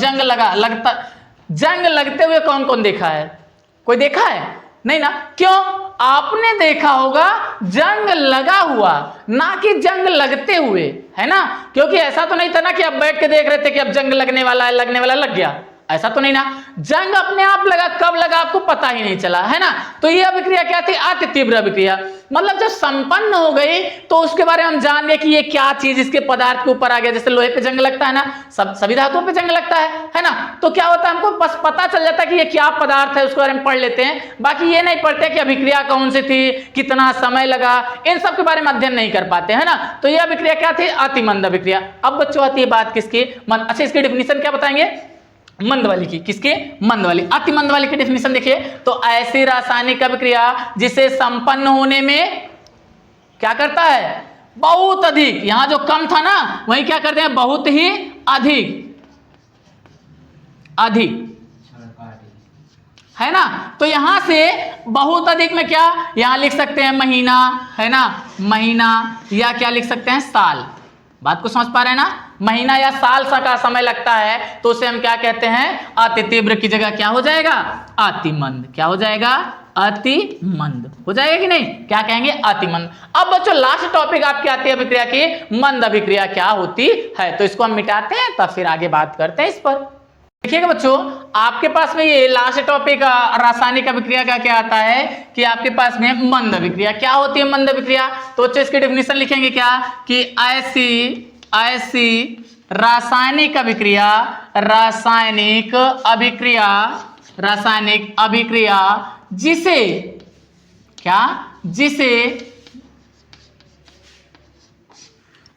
जंग लगते हुए कौन कौन देखा है, कोई देखा है, नहीं ना। क्यों, आपने देखा होगा जंग लगा हुआ, ना कि जंग लगते हुए, है ना। क्योंकि ऐसा तो नहीं था ना कि आप बैठ के देख रहे थे कि अब जंग लगने वाला है, लगने वाला लग गया, ऐसा तो नहीं ना, जंग अपने आप लगा, कब लगा आपको पता ही नहीं चला, है ना। तो ये अभिक्रिया क्या थी, अति तीव्र अभिक्रिया। मतलब जब संपन्न हो गई तो उसके बारे में हम जान गए कि ये क्या चीज इसके पदार्थ के ऊपर आ गया। जैसे लोहे पे जंग लगता है ना, सभी धातुओं पे जंग लगता है ना। तो क्या होता है, हमको बस पता चल जाता है कि ये क्या पदार्थ है, उसके बारे में पढ़ लेते हैं। बाकी ये नहीं पढ़ते कि अभिक्रिया कौन सी थी, कितना समय लगा, इन सब के बारे में अध्ययन नहीं कर पाते, है ना। तो ये अभिक्रिया क्या थी, अति मंद अभिक्रिया। अब बच्चों आती है बात किसकी, अच्छा इसकी डेफिनेशन क्या बताएंगे, मंद वाली की। किसके, मंद वाली। अति मंद वाली की डेफिनेशन देखिए, तो ऐसी रासायनिक अभिक्रिया जिसे संपन्न होने में क्या करता है, बहुत अधिक, यहां जो कम था ना वही क्या करते हैं, बहुत ही अधिक, अधिक, है ना। तो यहां से बहुत अधिक में क्या, यहां लिख सकते हैं महीना, है ना, महीना, या क्या लिख सकते हैं, साल। बात को समझ पा रहे हैं ना, महीना या साल का समय लगता है तो उसे हम क्या कहते हैं, अति तीव्र की जगह क्या हो जाएगा, अति मंद। क्या हो जाएगा, अति मंद हो जाएगा कि नहीं, क्या कहेंगे, अति मंद। अब बच्चों लास्ट टॉपिक आपकी आती है अभिक्रिया की, मंद अभिक्रिया क्या होती है। तो इसको हम मिटाते हैं तब फिर आगे बात करते हैं इस पर। देखिएगा बच्चों, आपके पास में ये लास्ट टॉपिक रासायनिक अभिक्रिया का क्या आता है कि आपके पास में मंद अभिक्रिया क्या होती है, मंद अभिक्रिया। तो बच्चों इसकी डेफिनेशन लिखेंगे क्या, कि ऐसी रासायनिक अभिक्रिया, रासायनिक अभिक्रिया, रासायनिक अभिक्रिया जिसे क्या, जिसे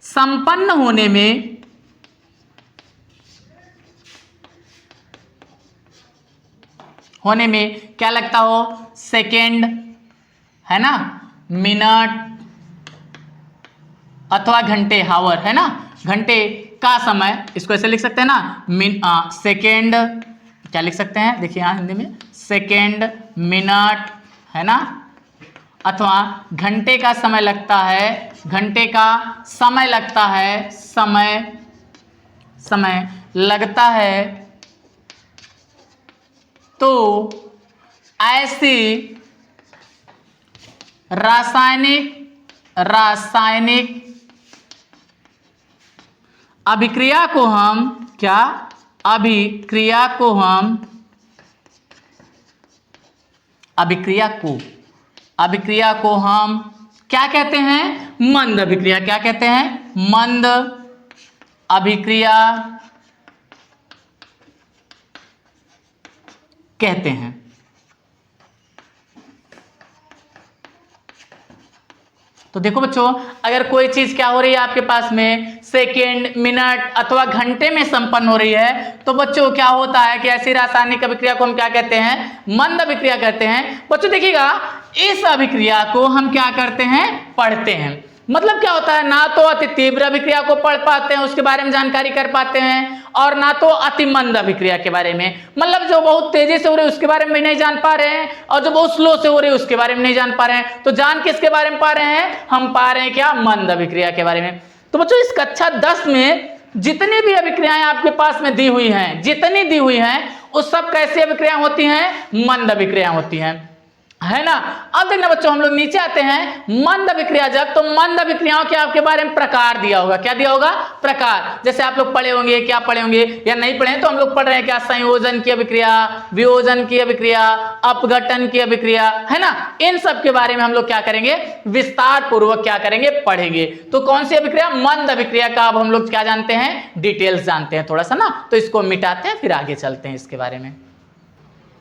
संपन्न होने में क्या लगता हो, सेकेंड, है ना, मिनट अथवा घंटे, हावर, है ना, घंटे का समय, इसको ऐसे लिख सकते हैं ना, सेकेंड, क्या लिख सकते हैं, देखिए यहां हिंदी में सेकेंड, मिनट, है ना, अथवा घंटे का समय लगता है, घंटे का समय लगता है, समय लगता है। तो ऐसी रासायनिक अभिक्रिया को हम क्या, अभिक्रिया को हम क्या कहते हैं, मंद अभिक्रिया। क्या कहते हैं, मंद अभिक्रिया कहते हैं। तो देखो बच्चों, अगर कोई चीज क्या हो रही है आपके पास में, सेकेंड, मिनट अथवा घंटे में संपन्न हो रही है, तो बच्चों क्या होता है कि ऐसी रासायनिक अभिक्रिया को हम क्या कहते हैं, मंद अभिक्रिया कहते हैं। बच्चों देखिएगा, इस अभिक्रिया को हम क्या करते हैं, पढ़ते हैं। मतलब क्या होता है, ना तो अति तीव्र अभिक्रिया को पढ़ पाते हैं, उसके बारे में जानकारी कर पाते हैं, और ना तो अति मंद अभिक्रिया के बारे में, मतलब जो बहुत तेजी से हो रही है उसके बारे में भी नहीं जान पा रहे हैं, और जो बहुत स्लो से हो रही है उसके बारे में नहीं जान पा रहे हैं। तो जान किसके बारे में पा रहे हैं, हम पा रहे हैं क्या, मंद अभिक्रिया के बारे में। तो बच्चों इस कक्षा 10 में जितनी भी अभिक्रियाएं आपके पास में दी हुई हैं, जितनी दी हुई हैं, उस सब कैसी अभिक्रिया होती हैं, मंद अभिक्रिया होती हैं, है ना। अब देखना बच्चों, हम लोग नीचे आते हैं, मंद अभिक्रिया जब, तो मंद अभिक्रियाओं के आपके बारे में प्रकार दिया होगा। क्या दिया होगा, प्रकार। जैसे आप लोग पढ़े होंगे, क्या पढ़े होंगे या नहीं पढ़े, तो हम लोग पढ़ रहे हैं क्या, संयोजन की अभिक्रिया, वियोजन की अभिक्रिया, अपघटन की अभिक्रिया, है ना। इन सब के बारे में हम लोग क्या करेंगे, विस्तार पूर्वक क्या करेंगे, पढ़ेंगे। तो कौन सी अभिक्रिया, मंद अभिक्रिया का अब हम लोग क्या जानते हैं, डिटेल्स जानते हैं थोड़ा सा ना। तो इसको मिटाते हैं, फिर आगे चलते हैं इसके बारे में।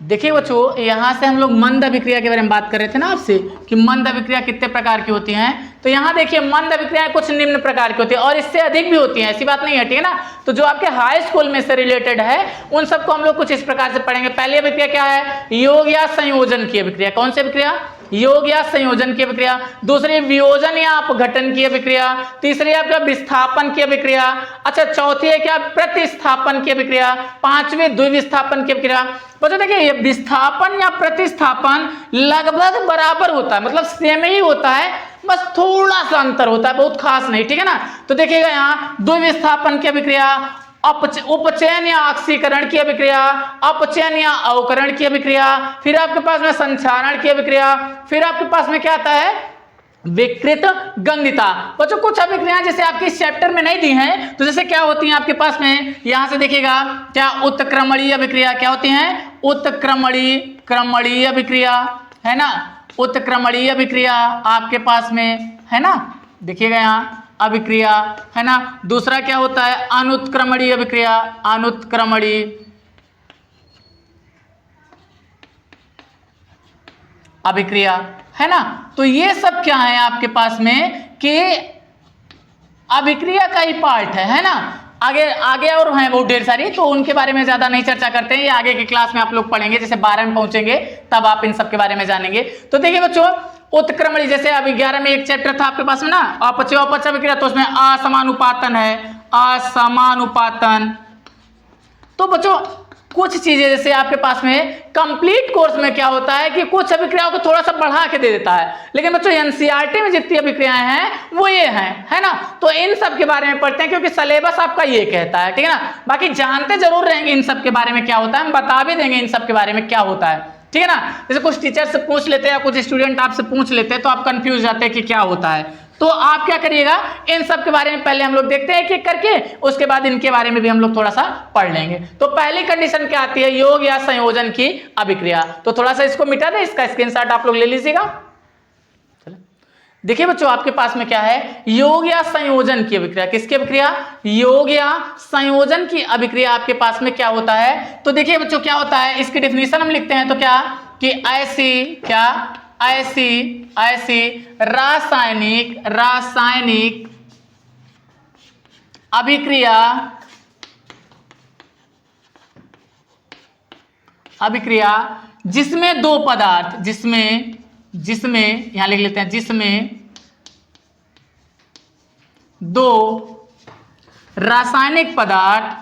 देखिए बच्चों, यहां से हम लोग मंद अभिक्रिया के बारे में बात कर रहे थे ना आपसे, कि मंद अभिक्रिया कितने प्रकार की होती हैं। तो यहां देखिए, मंद अभिक्रियाएं कुछ निम्न प्रकार की होती है, और इससे अधिक भी होती हैं, ऐसी बात नहीं है, ठीक है ना। तो जो आपके हाई स्कूल में से रिलेटेड है उन सबको हम लोग कुछ इस प्रकार से पढ़ेंगे। पहली अभिक्रिया क्या है, योग या संयोजन की अभिक्रिया। कौन सी अभिक्रिया, योग या संयोजन की अभिक्रिया। दूसरी वियोजन या अपघटन की अभिक्रिया। तीसरी आपका विस्थापन की अभिक्रिया। अच्छा, चौथी है क्या, प्रतिस्थापन की अभिक्रिया। पांचवी द्विविस्थापन की अभिक्रिया। बच्चों देखिए, ये विस्थापन या प्रतिस्थापन लगभग बराबर होता है, मतलब सेम ही होता है, बस थोड़ा सा अंतर होता है, बहुत खास नहीं, ठीक है ना। तो देखिएगा यहाँ द्विविस्थापन की अभिक्रिया, उपचयन या ऑक्सीकरण की अभिक्रिया, अपचयन या अवकरण की अभिक्रिया, फिर आपके पास में संचारण की अभिक्रिया, फिर आपके पास में क्या आता है, विकृत गंधिता। बच्चों कुछ अभिक्रियाएं जैसे आपके इस चैप्टर में नहीं दी हैं, तो जैसे क्या होती हैं आपके पास में, यहां से देखिएगा क्या उत्क्रमणीय अभिक्रिया, क्या होती हैं, उत्क्रमणीय अभिक्रिया, है ना, उत्क्रमणीय अभिक्रिया आपके पास में, है ना, देखिएगा यहाँ अभिक्रिया, है ना। दूसरा क्या होता है, अनुत्क्रमणीय अभिक्रिया, अनुत्क्रमणीय अभिक्रिया, है ना। तो ये सब क्या है आपके पास में कि अभिक्रिया का ही पार्ट है ना। आगे आगे और हैं बहुत ढेर सारी, तो उनके बारे में ज्यादा नहीं चर्चा करते हैं, ये आगे की क्लास में आप लोग पढ़ेंगे, जैसे 12 में पहुंचेंगे तब आप इन सब के बारे में जानेंगे। तो देखिए बच्चों, उत्क्रमणीय जैसे अभी 11 में एक चैप्टर था आपके पास में ना, अपचय अपचय अभिक्रिया, तो उसमें असमानुपातन है, असमानुपातन। तो बच्चों कुछ चीजें जैसे आपके पास में कंप्लीट कोर्स में क्या होता है कि कुछ अभिक्रियाओं को थोड़ा सा बढ़ा के दे देता है, लेकिन बच्चों एनसीईआरटी में जितनी अभिक्रियाएं हैं वो ये हैं, है ना। तो इन सब के बारे में पढ़ते हैं क्योंकि सिलेबस आपका ये कहता है, ठीक है ना। बाकी जानते जरूर रहेंगे इन सब के बारे में क्या होता है, हम बता भी देंगे इन सब के बारे में क्या होता है, ठीक है ना। जैसे कुछ टीचर से पूछ लेते हैं या कुछ स्टूडेंट आपसे पूछ लेते हैं तो आप कंफ्यूज जाते हैं कि क्या होता है। तो आप क्या करिएगा, इन सब के बारे में पहले हम लोग देखते हैं एक-एक करके, उसके बाद इनके बारे में भी हम लोग थोड़ा सा पढ़ लेंगे। तो पहली कंडीशन क्या आती है, योग या संयोजन की अभिक्रिया। तो थोड़ा सा इसको मिटा दे, इसका स्क्रीनशॉट आप लोग ले लीजिएगा। देखिए बच्चों आपके पास में क्या है, योग या संयोजन की अभिक्रिया। किसकी अभिक्रिया, योग या संयोजन की अभिक्रिया आपके पास में क्या होता है। तो देखिए बच्चों क्या होता है, इसकी डेफिनेशन हम लिखते हैं तो क्या कि ऐसी रासायनिक अभिक्रिया जिसमें दो पदार्थ, जिसमें यहां लिख लेते हैं, जिसमें दो रासायनिक पदार्थ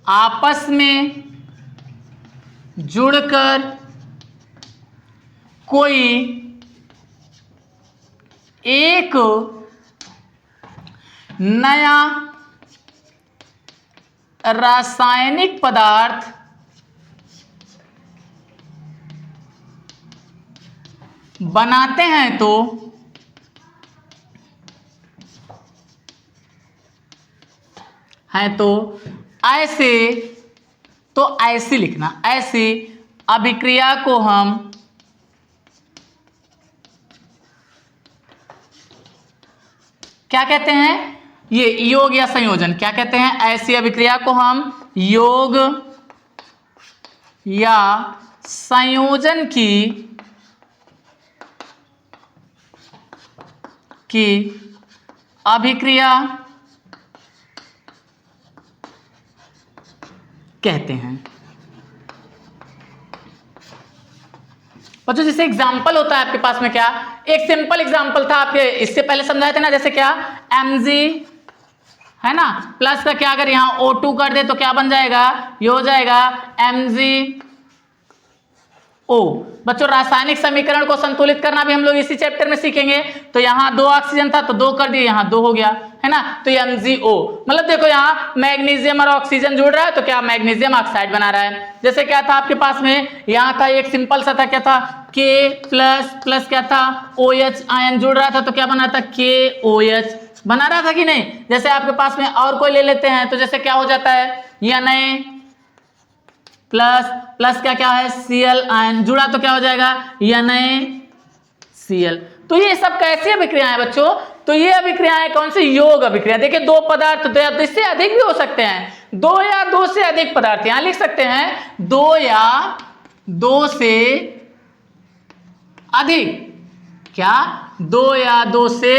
आपस में जुड़कर कोई एक नया रासायनिक पदार्थ बनाते हैं तो ऐसी लिखना, ऐसी अभिक्रिया को हम क्या कहते हैं, ये योग या संयोजन क्या कहते हैं, ऐसी अभिक्रिया को हम योग या संयोजन की अभिक्रिया कहते हैं। बच्चों जैसे एग्जाम्पल होता है आपके पास में, क्या एक सिंपल एग्जाम्पल था, आपके इससे पहले समझाए थे ना, जैसे क्या Mg, है ना, प्लस का क्या अगर यहां O2 कर दे तो क्या बन जाएगा, ये हो जाएगा MgO। बच्चों रासायनिक समीकरण को संतुलित करना भी हम लोग इसी चैप्टर में सीखेंगे। तो यहाँ 2 ऑक्सीजन था तो 2 कर दिए, यहाँ 2 हो गया, है ना। तो ये MgO, मतलब देखो यहाँ मैग्नीशियम और ऑक्सीजन जुड़ रहा है तो क्या मैग्नीशियम ऑक्साइड बना रहा है। जैसे क्या था आपके पास में, यहाँ था एक सिंपल सा था, क्या था K प्लस क्या था OH आयन जुड़ रहा था तो क्या बना था KOH बना रहा था कि नहीं। जैसे आपके पास में और कोई ले लेते हैं तो जैसे क्या हो जाता है, Na प्लस क्या है Cl आयन जुड़ा तो क्या हो जाएगा NaCl। तो ये सब कैसी अभिक्रियाएं बच्चों, तो ये अभिक्रियाएं कौन सी, योग अभिक्रिया। देखिए दो पदार्थ, दो या इससे अधिक भी हो सकते हैं, 2 या 2 से अधिक पदार्थ, यहां लिख सकते हैं 2 या 2 से अधिक, क्या 2 या 2 से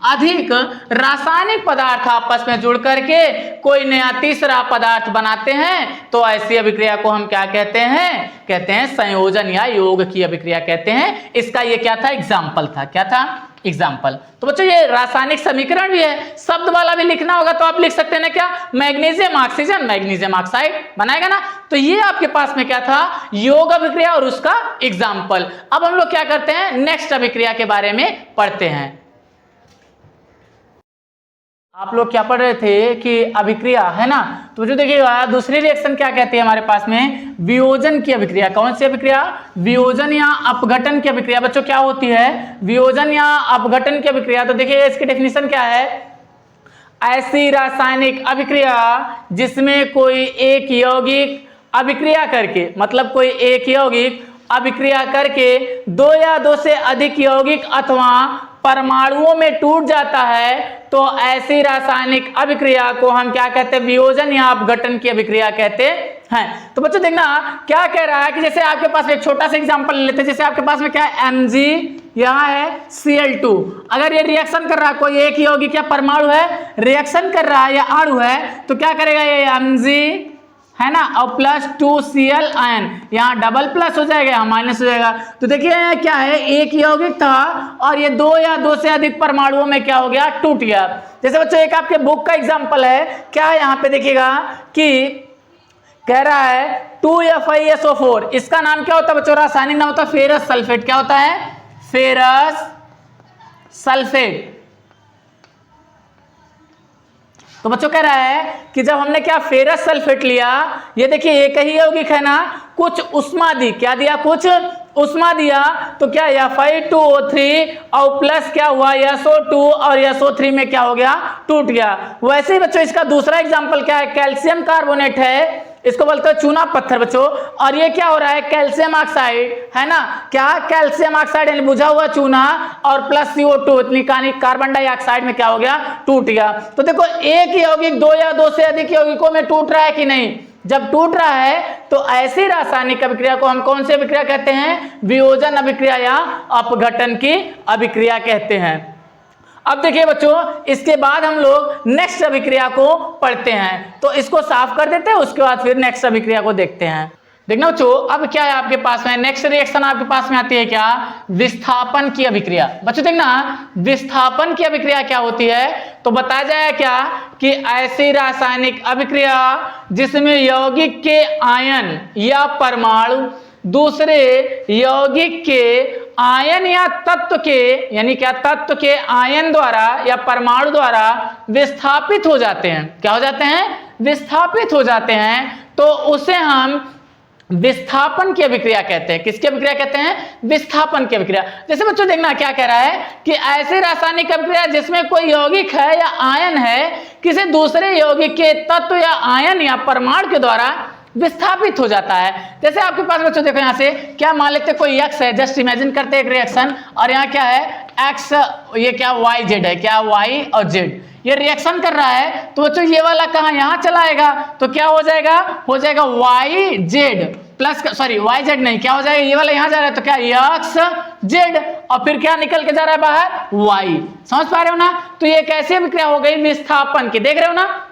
अधिक रासायनिक पदार्थ आपस में जुड़ करके कोई नया तीसरा पदार्थ बनाते हैं तो ऐसी अभिक्रिया को हम क्या कहते हैं संयोजन या योग की अभिक्रिया कहते हैं। इसका ये क्या था, एग्जाम्पल था, क्या था एग्जाम्पल। तो बच्चों ये रासायनिक समीकरण भी है, शब्द वाला भी लिखना होगा तो आप लिख सकते हैं ना, क्या मैग्नीशियम ऑक्सीजन मैग्नीशियम ऑक्साइड बनाएगा ना। तो ये आपके पास में क्या था, योग अभिक्रिया और उसका एग्जाम्पल। अब हम लोग क्या करते हैं, नेक्स्ट अभिक्रिया के बारे में पढ़ते हैं। आप लोग क्या पढ़ रहे थे कि अभिक्रिया है ना, तो जो देखिएगा दूसरी रिएक्शन क्या कहती है हमारे पास में, वियोजन की अभिक्रिया। कौन सी अभिक्रिया? वियोजन या अपघटन की अभिक्रिया। बच्चों क्या होती है वियोजन या अपघटन की अभिक्रिया? तो देखिए इसकी डेफिनेशन क्या है, ऐसी रासायनिक अभिक्रिया जिसमें कोई एक यौगिक अभिक्रिया करके, मतलब कोई एक यौगिक अभिक्रिया करके दो या दो से अधिक यौगिक अथवा परमाणुओं में टूट जाता है, तो ऐसी रासायनिक अभिक्रिया को हम क्या कहते हैं, वियोजन या अपघटन की अभिक्रिया कहते हैं। तो बच्चों देखना क्या कह रहा है कि जैसे आपके पास एक छोटा सा एग्जांपल ले लेते हैं, जैसे आपके पास में क्या है Mg, यहाँ है Cl2। अगर ये रिएक्शन कर रहा है, कोई एक यौगिक या परमाणु है रिएक्शन कर रहा है या अणु है, तो क्या करेगा ये Mg है ना, और प्लस 2Cl आयन, यहाँ डबल प्लस हो जाएगा, यहाँ माइनस हो जाएगा। तो देखिए क्या है, एक यौगिक था और ये दो या दो से अधिक परमाणुओं में क्या हो गया, टूट गया। जैसे बच्चों एक आपके बुक का एग्जांपल है, क्या है यहाँ पे देखिएगा कि कह रहा है 2FiSO4, इसका नाम क्या होता है बच्चों, रासायनिक नाम होता है फेरस सल्फेट। क्या होता है, फेरस सल्फेट। तो बच्चों कह रहा है कि जब हमने क्या फेरस सल्फेट लिया, ये देखिए एक ही यौगिक है ना, कुछ उष्मा दी, क्या दिया, कुछ उष्मा दिया, तो क्या Fi2O3 और प्लस क्या हुआ SO2 और SO3 में क्या हो गया, टूट गया। वैसे ही बच्चों इसका दूसरा एग्जांपल क्या है, कैल्शियम कार्बोनेट है, इसको बोलते हैं चूना पत्थर बच्चों, और ये क्या हो रहा है, कैल्शियम ऑक्साइड है ना, क्या कैल्शियम ऑक्साइड यानी बुझा हुआ चूना और प्लस CO2 इतनी कार्बन डाइऑक्साइड में क्या हो गया, टूट गया। तो देखो एक यौगिक दो या दो से अधिक यौगिकों में टूट रहा है कि नहीं, जब टूट रहा है तो ऐसी रासायनिक अभिक्रिया को हम कौन सी अभिक्रिया कहते हैं, वियोजन अभिक्रिया या अपघटन की अभिक्रिया कहते हैं। अब देखिए बच्चों इसके बाद हम लोग नेक्स्ट अभिक्रिया को पढ़ते हैं, तो इसको साफ कर देते हैं, उसके बाद फिर नेक्स्ट अभिक्रिया को देखते हैं। देखना बच्चों अब क्या है आपके पास में, नेक्स्ट रिएक्शन आपके पास में आती है क्या, विस्थापन की अभिक्रिया। बच्चों देखना विस्थापन की अभिक्रिया क्या होती है, तो बताया जाए क्या कि ऐसी रासायनिक अभिक्रिया जिसमें यौगिक के आयन या परमाणु दूसरे यौगिक के आयन या तत्व के, यानी क्या, तत्व के आयन द्वारा या परमाणु द्वारा विस्थापित हो जाते हैं। क्या हो जाते हैं, विस्थापित हो जाते हैं, तो उसे हम विस्थापन की अभिक्रिया कहते हैं। किसकी अभिक्रिया कहते हैं, विस्थापन की अभिक्रिया। जैसे बच्चों देखना क्या कह रहा है कि ऐसी रासायनिक अभिक्रिया जिसमें कोई यौगिक है या आयन है किसी दूसरे यौगिक के तत्व या आयन या परमाणु के द्वारा विस्थापित हो जाता है। जैसे आपके पास बच्चों देखो यहाँ से क्या मान लेते, कोई x है, जस्ट इमेजिन करते एक रिएक्शन, और यहाँ क्या है x, ये क्या YZ है, क्या y और z, ये रिएक्शन कर रहा है, तो बच्चों ये वाला कहाँ, यहाँ चला आएगा, तो क्या हो जाएगा YZ प्लस, सॉरी YZ नहीं, क्या हो जाएगा, ये वाला यहाँ जा रहा है, तो क्या XZ, और फिर क्या निकल के जा रहा है बाहर, Y। समझ पा रहे हो ना, तो ये कैसी अभिक्रिया हो गई, विस्थापन की। देख रहे हो ना,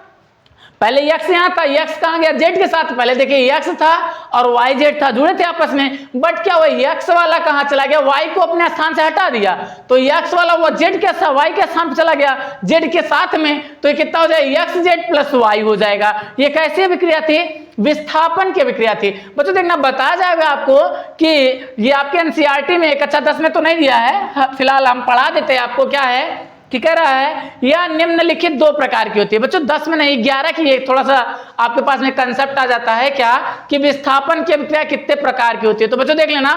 पहले x यहाँ था, x कहाँ गया, z के साथ, पहले देखिए x था और yz था, जुड़े थे आपस में, बट क्या हुआ, x वाला कहाँ चला गया, y को अपने स्थान से हटा दिया, तो x वाला वो z के साथ, y के स्थान पे चला गया z के साथ में, तो ये कितना हो जाएगा, xz प्लस y हो जाएगा। ये कैसी अभिक्रिया थी, विस्थापन की अभिक्रिया थी। बच्चों देखना बताया जाएगा आपको कि ये आपके एनसीईआरटी में कक्षा 10 में तो नहीं दिया है, फिलहाल हम पढ़ा देते हैं आपको। क्या है कि कह रहा है यह निम्नलिखित दो प्रकार की होती है। बच्चों 10 में नहीं 11 की, एक थोड़ा सा आपके पास में कंसेप्ट आ जाता है क्या कि विस्थापन की अभिक्रिया कितने प्रकार की होती है। तो बच्चों देख लेना,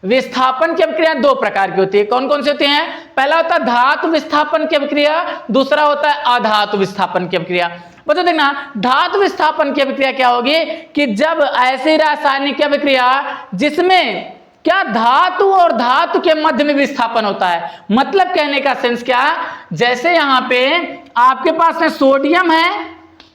विस्थापन की अभिक्रिया दो प्रकार की होती है। कौन कौन सी होती हैं, पहला होता है धातु विस्थापन की अभिक्रिया, दूसरा होता है अधातु विस्थापन की अभिक्रिया। बच्चों देखना धातु विस्थापन की अभिक्रिया क्या होगी कि जब ऐसी रासायनिक अभिक्रिया जिसमें क्या धातु और धातु के मध्य में विस्थापन होता है। मतलब कहने का सेंस क्या, जैसे यहाँ पे आपके पास में सोडियम है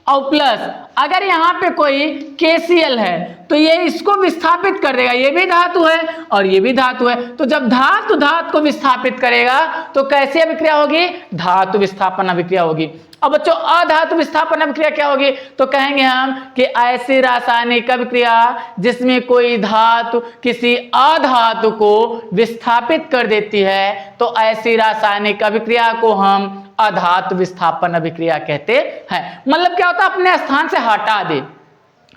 और प्लस अगर यहाँ पे कोई KCl है तो ये इसको विस्थापित कर देगा, ये भी धातु है और ये भी धातु है, तो जब धातु धातु को विस्थापित करेगा तो कैसी अभिक्रिया होगी, धातु विस्थापन अभिक्रिया होगी। अब बच्चों अधातु विस्थापन अभिक्रिया क्या होगी, तो कहेंगे हम कि ऐसी रासायनिक अभिक्रिया जिसमें कोई धातु किसी अधातु को विस्थापित कर देती है, तो ऐसी रासायनिक अभिक्रिया को हम अधातु विस्थापन अभिक्रिया कहते हैं। मतलब क्या होता है, अपने स्थान से हटा दे,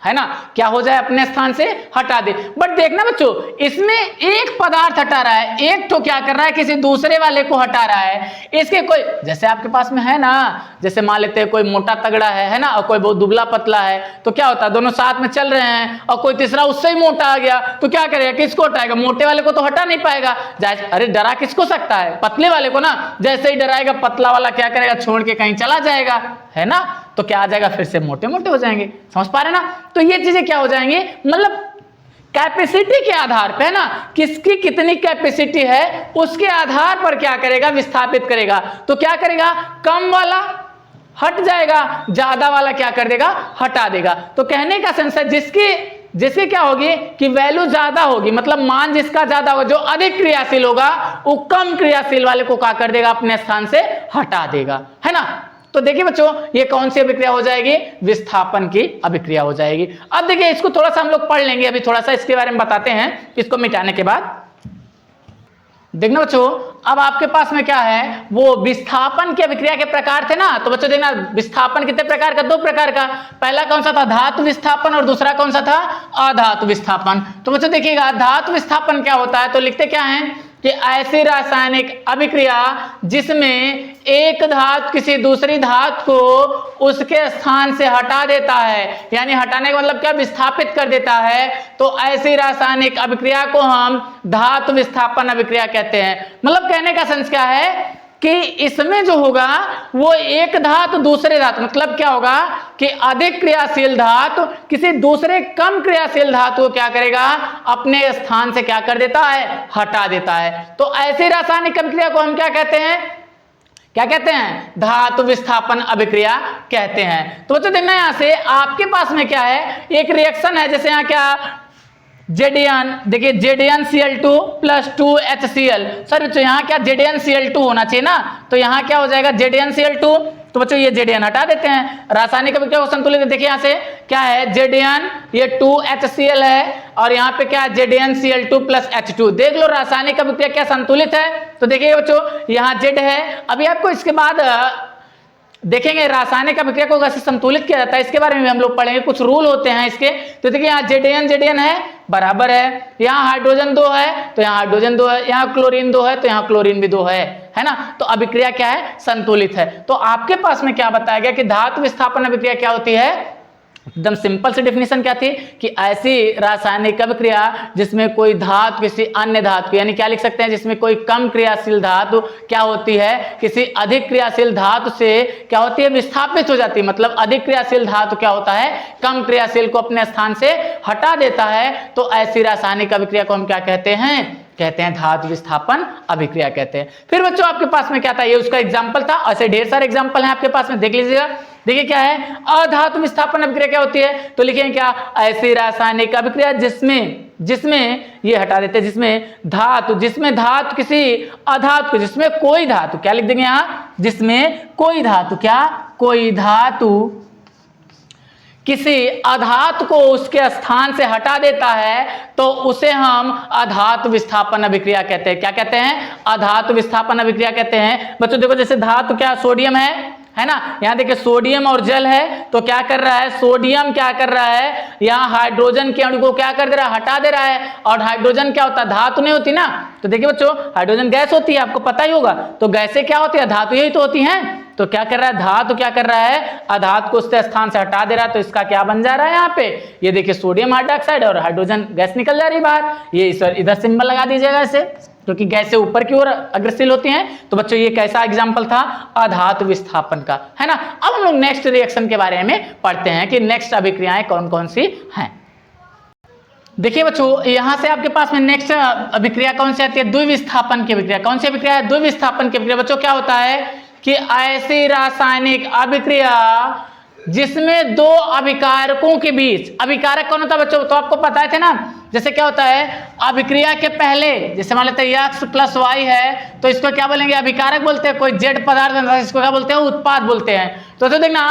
है ना, क्या हो जाए, अपने स्थान से हटा दे। बट देखना बच्चों, इसमें एक पदार्थ हटा रहा है, एक तो क्या कर रहा है, किसी दूसरे वाले को हटा रहा है। इसके कोई, जैसे आपके पास में है ना, जैसे मान लेते हैं कोई मोटा तगड़ा है ना, और कोई बहुत दुबला पतला है, तो क्या होता है, दोनों साथ में चल रहे हैं और कोई तीसरा उससे ही मोटा आ गया, तो क्या करेगा, किसको हटाएगा, मोटे वाले को तो हटा नहीं पाएगा। अरे डरा किसको सकता है, पतले वाले को ना, जैसे ही डराएगा पतला वाला क्या करेगा, छोड़ के कहीं चला जाएगा, है ना, तो क्या आ जाएगा, फिर से मोटे मोटे हो जाएंगे। समझ पा रहे ना, तो ये चीजें क्या हो जाएंगी, मतलब कैपेसिटी के आधार पे, है ना, किसकी कितनी कैपेसिटी है उसके आधार पर क्या करेगा, विस्थापित करेगा। तो क्या करेगा, कम वाला हट जाएगा, ज्यादा वाला क्या कर देगा, हटा देगा। तो कहने का सेंस है, जिसकी क्या होगी कि वैल्यू ज्यादा होगी, मतलब मान जिसका ज्यादा होगा, जो अधिक क्रियाशील होगा, वो कम क्रियाशील वाले को क्या कर देगा, अपने स्थान से हटा देगा, है ना। तो देखिए बच्चों, ये कौन सी अभिक्रिया हो जाएगी, विस्थापन की अभिक्रिया हो जाएगी। अब देखिए, इसको थोड़ा सा हम लोग पढ़ लेंगे, अभी थोड़ा सा इसके बारे में बताते हैं, इसको मिटाने के बाद। देखना बच्चों, अब आपके पास में क्या है, वो विस्थापन की अभिक्रिया के प्रकार थे ना, तो बच्चों देखना, विस्थापन कितने प्रकार का, 2 प्रकार का। पहला कौन सा था, धातु विस्थापन, और दूसरा कौन सा था, अधातु विस्थापन। तो बच्चों देखिएगा, धातु विस्थापन क्या होता है, तो लिखते क्या है कि ऐसी रासायनिक अभिक्रिया जिसमें एक धातु किसी दूसरी धातु को उसके स्थान से हटा देता है, यानी हटाने का मतलब क्या, विस्थापित कर देता है, तो ऐसी रासायनिक अभिक्रिया को हम धातु विस्थापन अभिक्रिया कहते हैं। मतलब कहने का सेंस क्या है कि इसमें जो होगा वो एक धातु दूसरे धातु, मतलब क्या होगा कि अधिक क्रियाशील धातु किसी दूसरे कम क्रियाशील धातु को क्या करेगा, अपने स्थान से क्या कर देता है, हटा देता है। तो ऐसी रासायनिक अभिक्रिया को हम क्या कहते हैं, क्या कहते हैं, धातु विस्थापन अभिक्रिया कहते हैं। तो बच्चों देखना, यहां से आपके पास में क्या है, एक रिएक्शन है, जैसे यहां क्या, Zn, देखिए ZnCl2 प्लस 2HCl। सर बच्चों यहाँ क्या ZnCl2 होना चाहिए ना, तो यहाँ क्या हो जाएगा ZnCl2, तो बच्चों ये Zn हटा देते हैं, रासायनिक अभिक्रिया को संतुलित, देखिए यहाँ से क्या है, Zn, ये 2HCl है, और यहाँ पे क्या है, ZnCl2 प्लस H2। देख लो रासायनिक अभिक्रिया क्या संतुलित है। तो देखिए बच्चों, यहाँ Z है, अभी आपको इसके बाद देखेंगे रासायनिक अभिक्रिया को कैसे संतुलित किया जाता है, इसके बारे में भी हम लोग पढ़ेंगे, कुछ रूल होते हैं इसके। तो देखिए यहाँ Zn है, बराबर है, यहाँ हाइड्रोजन 2 है तो यहाँ हाइड्रोजन 2 है, यहाँ क्लोरीन 2 है तो यहाँ क्लोरीन भी 2 है ना। तो अभिक्रिया क्या है, संतुलित है। तो आपके पास में क्या बताया गया कि धातु विस्थापन अभिक्रिया क्या होती है, एकदम सिंपल सी डेफिनेशन क्या थी कि ऐसी रासायनिक अभिक्रिया जिसमें कोई धातु किसी अन्य धातु, यानी क्या लिख सकते हैं, जिसमें कोई कम क्रियाशील धातु क्या होती है, किसी अधिक क्रियाशील धातु से क्या होती है, विस्थापित हो जाती है। मतलब अधिक क्रियाशील धातु क्या होता है, कम क्रियाशील को अपने स्थान से हटा देता है। तो ऐसी रासायनिक अभिक्रिया को हम क्या कहते हैं, कहते हैं धातु विस्थापन अभिक्रिया कहते हैं। फिर बच्चों आपके पास में क्या था, ये उसका एग्जाम्पल था, ऐसे ढेर सारे एग्जाम्पल हैं आपके पास में, देख लीजिएगा। देखिए क्या है, अधातु विस्थापन अभिक्रिया क्या होती है, तो लिखेंगे क्या, ऐसी रासायनिक अभिक्रिया जिसमें ये हटा देते हैं, जिसमें धातु किसी अधातु, जिसमें कोई धातु, क्या लिख देंगे यहाँ, जिसमें कोई धातु, क्या, कोई धातु किसी अधातु को उसके स्थान से हटा देता है, तो उसे हम अधातु विस्थापन अभिक्रिया कहते हैं। क्या कहते हैं, अधातु विस्थापन अभिक्रिया कहते हैं। बच्चों देखो, जैसे धातु क्या, सोडियम है ना, यहाँ देखिए सोडियम और जल है, तो क्या कर रहा है, सोडियम क्या कर रहा है, यहाँ हाइड्रोजन के अणु को क्या कर दे रहा है, हटा दे रहा है। और हाइड्रोजन क्या होता है, धातु नहीं होती ना, तो देखिए बच्चों हाइड्रोजन गैस होती है, आपको पता ही होगा। तो गैसें क्या होती है, धातु यही तो होती हैं। तो क्या कर रहा है, धातु क्या कर रहा है, अधातु को उसके स्थान से हटा दे रहा है। तो इसका क्या बन जा रहा है, यहाँ पे ये देखिए सोडियम हाइड्रोक्साइड और हाइड्रोजन गैस निकल जा रही है बाहर। ये इधर सिंबल लगा दीजिएगा ऐसे, क्योंकि गैसें ऊपर की ओर अग्रसर होती हैं। तो बच्चों ये कैसा एग्जाम्पल था, अधातु विस्थापन का, है ना। अब हम लोग नेक्स्ट रिएक्शन के बारे में पढ़ते हैं कि नेक्स्ट अभिक्रियाएं कौन कौन सी हैं। देखिए बच्चों, यहां से आपके पास में नेक्स्ट अभिक्रिया कौन सी आती है, द्विविस्थापन की अभिक्रिया। कौन सी अभिक्रिया है, द्विविस्थापन की अभिक्रिया। बच्चों क्या होता है कि ऐसी रासायनिक अभिक्रिया जिसमें दो अभिकारकों के बीच, अभिकारक कौन होता है बच्चों, तो आपको पता है ना, जैसे क्या होता है, अभिक्रिया के पहले जैसे मान लेते हैं x प्लस वाई है, तो इसको क्या बोलेंगे, अभिकारक बोलते हैं। कोई जेड पदार्थ है इसको क्या बोलते हैं, उत्पाद बोलते हैं। तो देखना,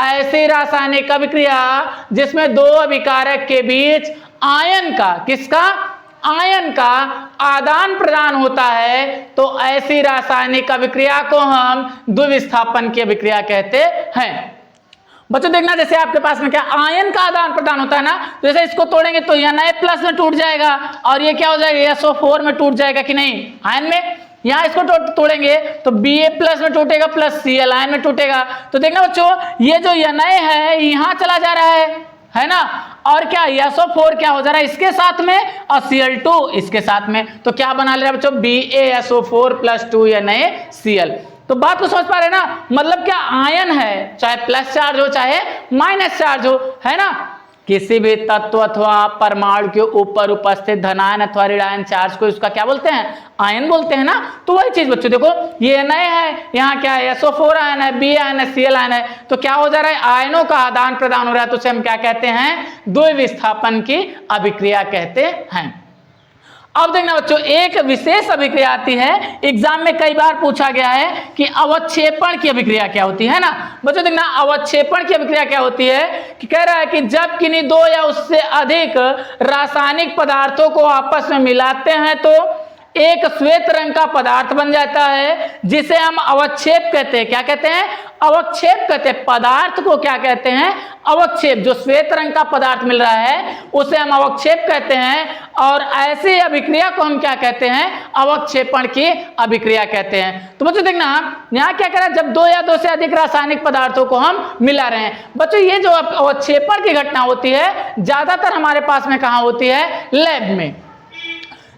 ऐसी रासायनिक अभिक्रिया जिसमें दो अभिकारक के बीच आयन का, किसका, आयन का आदान प्रदान होता है, तो ऐसी रासायनिक अभिक्रिया को हम द्विविस्थापन की अभिक्रिया कहते हैं। बच्चों देखना, जैसे आपके पास में क्या आयन का आदान प्रदान होता है ना, जैसे इसको तोड़ेंगे तो Na+ में टूट जाएगा और ये क्या हो जाएगा, SO4 में टूट जाएगा कि नहीं आयन में। यहाँ इसको तोड़ेंगे तो Ba+ में टूटेगा प्लस Cl आयन में टूटेगा। तो देखना बच्चों, ये जो Na है यहाँ चला जा रहा है ना, और क्या SO4 क्या हो जा रहा है इसके साथ में और Cl2 इसके साथ में, तो क्या बना ले रहा है बच्चों, BaSO4 + 2 NaCl। तो बात को समझ पा रहे ना, मतलब क्या आयन है, चाहे प्लस चार्ज हो चाहे माइनस चार्ज हो, है ना, किसी भी तत्व अथवा परमाणु के ऊपर उपस्थित धनायन अथवा ऋणायन चार्ज को इसका क्या बोलते हैं, आयन बोलते हैं ना। तो वही चीज बच्चों देखो, ये Na है, यहाँ क्या है SO4 आयन है, B आयन है, Cl आयन है, तो क्या हो जा रहा है, आयनों का आदान प्रदान हो रहा है, तो उसे हम क्या कहते हैं, द्विविस्थापन की अभिक्रिया कहते हैं। अब देखना बच्चों, एक विशेष अभिक्रिया आती है, एग्जाम में कई बार पूछा गया है कि अवक्षेपण की अभिक्रिया क्या होती है ना। बच्चों देखना, अवक्षेपण की अभिक्रिया क्या होती है कि कह रहा है कि जब किन्हीं दो या उससे अधिक रासायनिक पदार्थों को आपस में मिलाते हैं तो एक श्वेत रंग का पदार्थ बन जाता है, जिसे हम अवक्षेप कहते हैं। क्या कहते हैं, अवक्षेप कहते हैं। पदार्थ को क्या कहते हैं, अवक्षेप। जो श्वेत रंग का पदार्थ मिल रहा है उसे हम अवक्षेप कहते हैं, और ऐसी अभिक्रिया को हम क्या कहते हैं, अवक्षेपण की अभिक्रिया कहते हैं। तो बच्चों देखना, यहाँ क्या कह रहा है, जब दो या दो से अधिक रासायनिक पदार्थों को हम मिला रहे हैं। बच्चों ये जो अवक्षेपण की घटना होती है ज्यादातर हमारे पास में कहाँ होती है, लैब में।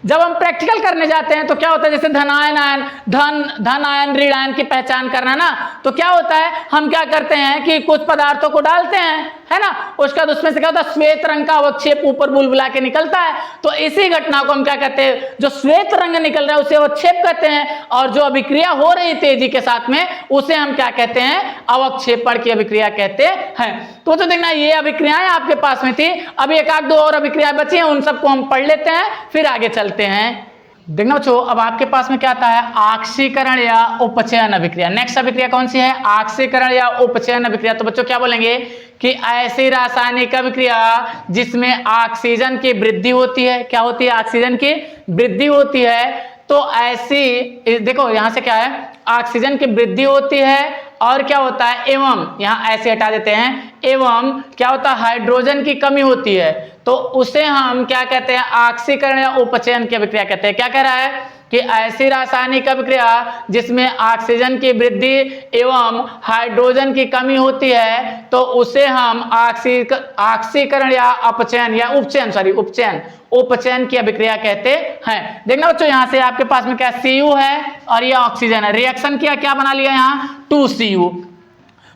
जब हम प्रैक्टिकल करने जाते हैं तो क्या होता है, जैसे धन आयन ऋण आयन की पहचान करना ना, तो क्या होता है, हम क्या करते हैं कि कुछ पदार्थों को डालते हैं, है ना, उसके बाद उसमें से क्या होता है, श्वेत रंग का अवक्षेप ऊपर बुलबुला के निकलता है। तो इसी घटना को हम क्या कहते हैं, जो श्वेत रंग निकल रहा है उसे अवक्षेप कहते हैं, और जो अभिक्रिया हो रही तेजी के साथ में उसे हम क्या कहते हैं, अवक्षेपण की अभिक्रिया कहते हैं। तो देखना, ये अभिक्रियाएं आपके पास में थी, अभी एक आध दो और अभिक्रियाएं बची हैं, उन सबको हम पढ़ लेते हैं फिर आगे चलते हैं। देखना बच्चों, अब आपके पास में क्या आता है, ऑक्सीकरण या उपचयन अभिक्रिया। नेक्स्ट अभिक्रिया कौन सी है, ऑक्सीकरण या उपचयन अभिक्रिया। तो बच्चों क्या बोलेंगे कि ऐसी रासायनिक अभिक्रिया जिसमें ऑक्सीजन की वृद्धि होती है। क्या होती है, ऑक्सीजन की वृद्धि होती है। तो ऐसी देखो, यहां से क्या है, ऑक्सीजन की वृद्धि होती है, और क्या होता है, एवं यहाँ ऐसे हटा देते हैं, एवं क्या होता है, हाइड्रोजन की कमी होती है। तो उसे हम क्या कहते हैं, ऑक्सीकरण या उपचयन की अभिक्रिया कहते हैं। क्या कह रहा है कि ऐसी रासायनिक अभिक्रिया जिसमें ऑक्सीजन की वृद्धि एवं हाइड्रोजन की कमी होती है, तो उसे हम ऑक्सीकरण या अपचयन या उपचयन की अभिक्रिया कहते हैं। देखना बच्चों, यहां से आपके पास में क्या Cu है और ये ऑक्सीजन है, रिएक्शन किया, क्या बना लिया यहाँ 2Cu।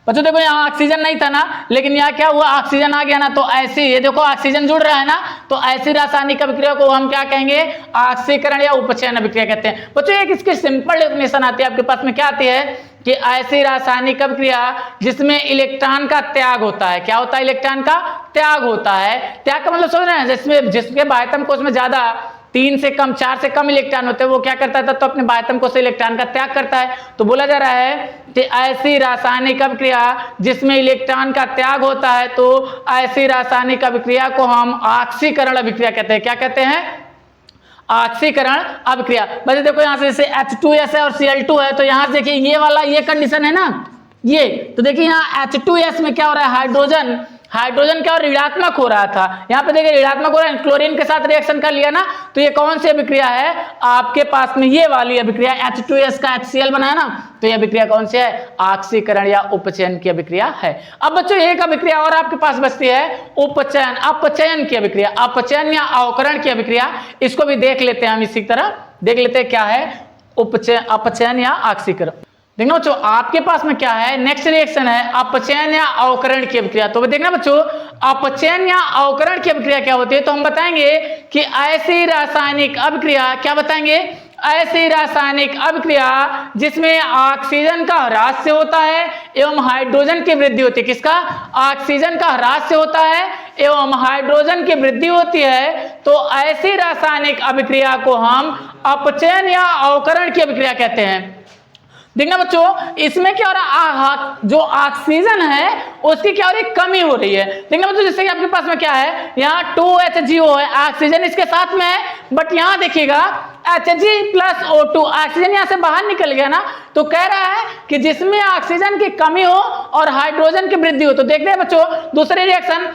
बच्चों देखो, यहाँ ऑक्सीजन नहीं था ना, लेकिन यहाँ क्या हुआ, ऑक्सीजन आ गया ना, तो ऐसे ये देखो ऑक्सीजन जुड़ रहा है ना, तो ऐसी रासायनिक अभिक्रिया को हम क्या कहेंगे, ऑक्सीकरण या उपचयन अभिक्रिया कहते हैं। बच्चों एक इसकी सिंपल डेफिनेशन आती है आपके पास में, क्या आती है कि ऐसी रासायनिक अभिक्रिया जिसमें इलेक्ट्रॉन का त्याग होता है। क्या होता है, इलेक्ट्रॉन का त्याग होता है। त्याग का मतलब समझ रहे हैं, जिसके बाह्यतम कोश में ज्यादा 3 से कम 4 से कम इलेक्ट्रॉन होते हैं, वो क्या करता है, तो अपने बाह्यतम कोश से इलेक्ट्रॉन का त्याग करता है। तो बोला जा रहा है कि ऐसी रासायनिक अभिक्रिया जिसमें इलेक्ट्रॉन का त्याग होता है, तो ऐसी रासायनिक अभिक्रिया को हम ऑक्सीकरण अभिक्रिया कहते हैं। क्या कहते हैं, ऑक्सीकरण अभिक्रिया। बच्चे देखो, यहाँ से जैसे H2S है और Cl2 है, तो यहाँ से देखिए ये वाला ये कंडीशन है ना, ये तो देखिए यहाँ H2S में क्या हो रहा है, हाइड्रोजन क्या ऋणात्मक हो रहा था, यहाँ पे देखिए ऋणात्मक हो रहा है, क्लोरीन के साथ रिएक्शन कर लिया ना, तो ये कौन सी अभिक्रिया है आपके पास में, ये वाली अभिक्रिया, H2S का HCl बनाया ना, तो ये अभिक्रिया कौन सी है, ऑक्सीकरण या उपचयन की अभिक्रिया है। अब बच्चों एक अभिक्रिया और आपके पास बचती है, अपचयन की अभिक्रिया, अपचयन या अवकरण की अभिक्रिया। इसको भी देख लेते हैं हम, इसी तरह देख लेते हैं क्या है अपचयन या ऑक्सीकरण। देखना बच्चों, आपके पास में क्या है, नेक्स्ट रिएक्शन है अपचयन या अवकरण की अभिक्रिया। तो देखना बच्चों, अपचयन या अवकरण की अभिक्रिया क्या होती है, तो हम बताएंगे कि ऐसी रासायनिक अभिक्रिया, क्या बताएंगे, ऐसी रासायनिक अभिक्रिया जिसमें ऑक्सीजन का ह्रास होता है एवं हाइड्रोजन की वृद्धि होती है। किसका, ऑक्सीजन का ह्रास होता है एवं हाइड्रोजन की वृद्धि होती है, तो ऐसी रासायनिक अभिक्रिया को हम अपचयन या अवकरण की अभिक्रिया कहते हैं। देखना बच्चों, इसमें क्या हो रहा है, जो ऑक्सीजन है उसकी क्या हो रही है, कमी हो रही है। देखना बच्चों, जैसे कि आपके पास में क्या है, यहाँ 2HGO है, ऑक्सीजन इसके साथ में है, बट यहाँ देखिएगा Hg+O2, ऑक्सीजन यहाँ से बाहर निकल गया ना, तो कह रहा है कि जिसमें ऑक्सीजन की कमी हो और हाइड्रोजन की वृद्धि हो। तो देखते हैं बच्चों दूसरे रिएक्शन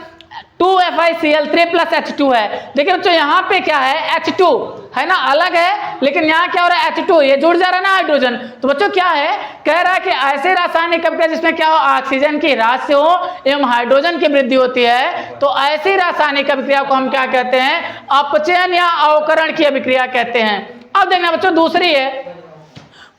2FiCl3+H2 है। देखिए बच्चों यहाँ पे क्या है, H2 है ना, अलग है, लेकिन यहाँ क्या हो रहा है, H2 ये जुड़ जा रहा है ना हाइड्रोजन। तो बच्चों क्या है, कह रहा है कि ऐसे रासायनिक अभिक्रिया जिसमें क्या हो, ऑक्सीजन की ह्रास हो एवं हाइड्रोजन की वृद्धि होती है, तो ऐसी रासायनिक अभिक्रिया को हम क्या कहते हैं, अपचयन या अवकरण की अभिक्रिया कहते हैं। अब देखना बच्चों दूसरी है,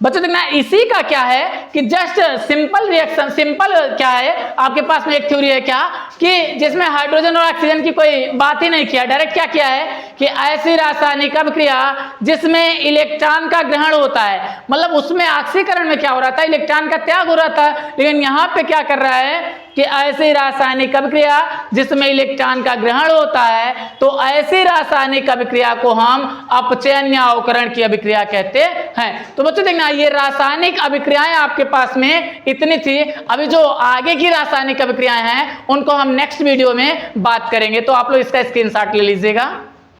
बच्चों देखना इसी का क्या है कि जस्ट सिंपल रिएक्शन, सिंपल क्या है, आपके पास में एक थ्योरी है क्या कि जिसमें हाइड्रोजन और ऑक्सीजन की कोई बात ही नहीं किया, डायरेक्ट क्या किया है कि ऐसी रासायनिक अभिक्रिया जिसमें इलेक्ट्रॉन का ग्रहण होता है, मतलब उसमें ऑक्सीकरण में क्या हो रहा था, इलेक्ट्रॉन का त्याग हो रहा था, लेकिन यहाँ पे क्या कर रहा है कि ऐसी रासायनिक अभिक्रिया जिसमें इलेक्ट्रॉन का ग्रहण होता है, तो ऐसी रासायनिक अभिक्रिया को हम अपचयन या अवकरण की अभिक्रिया कहते हैं। तो बच्चों देखना, ये रासायनिक अभिक्रियाएं आपके पास में इतनी थी। अभी जो आगे की रासायनिक अभिक्रियाएं हैं उनको हम नेक्स्ट वीडियो में बात करेंगे, तो आप लोग इसका स्क्रीनशॉट ले लीजिएगा।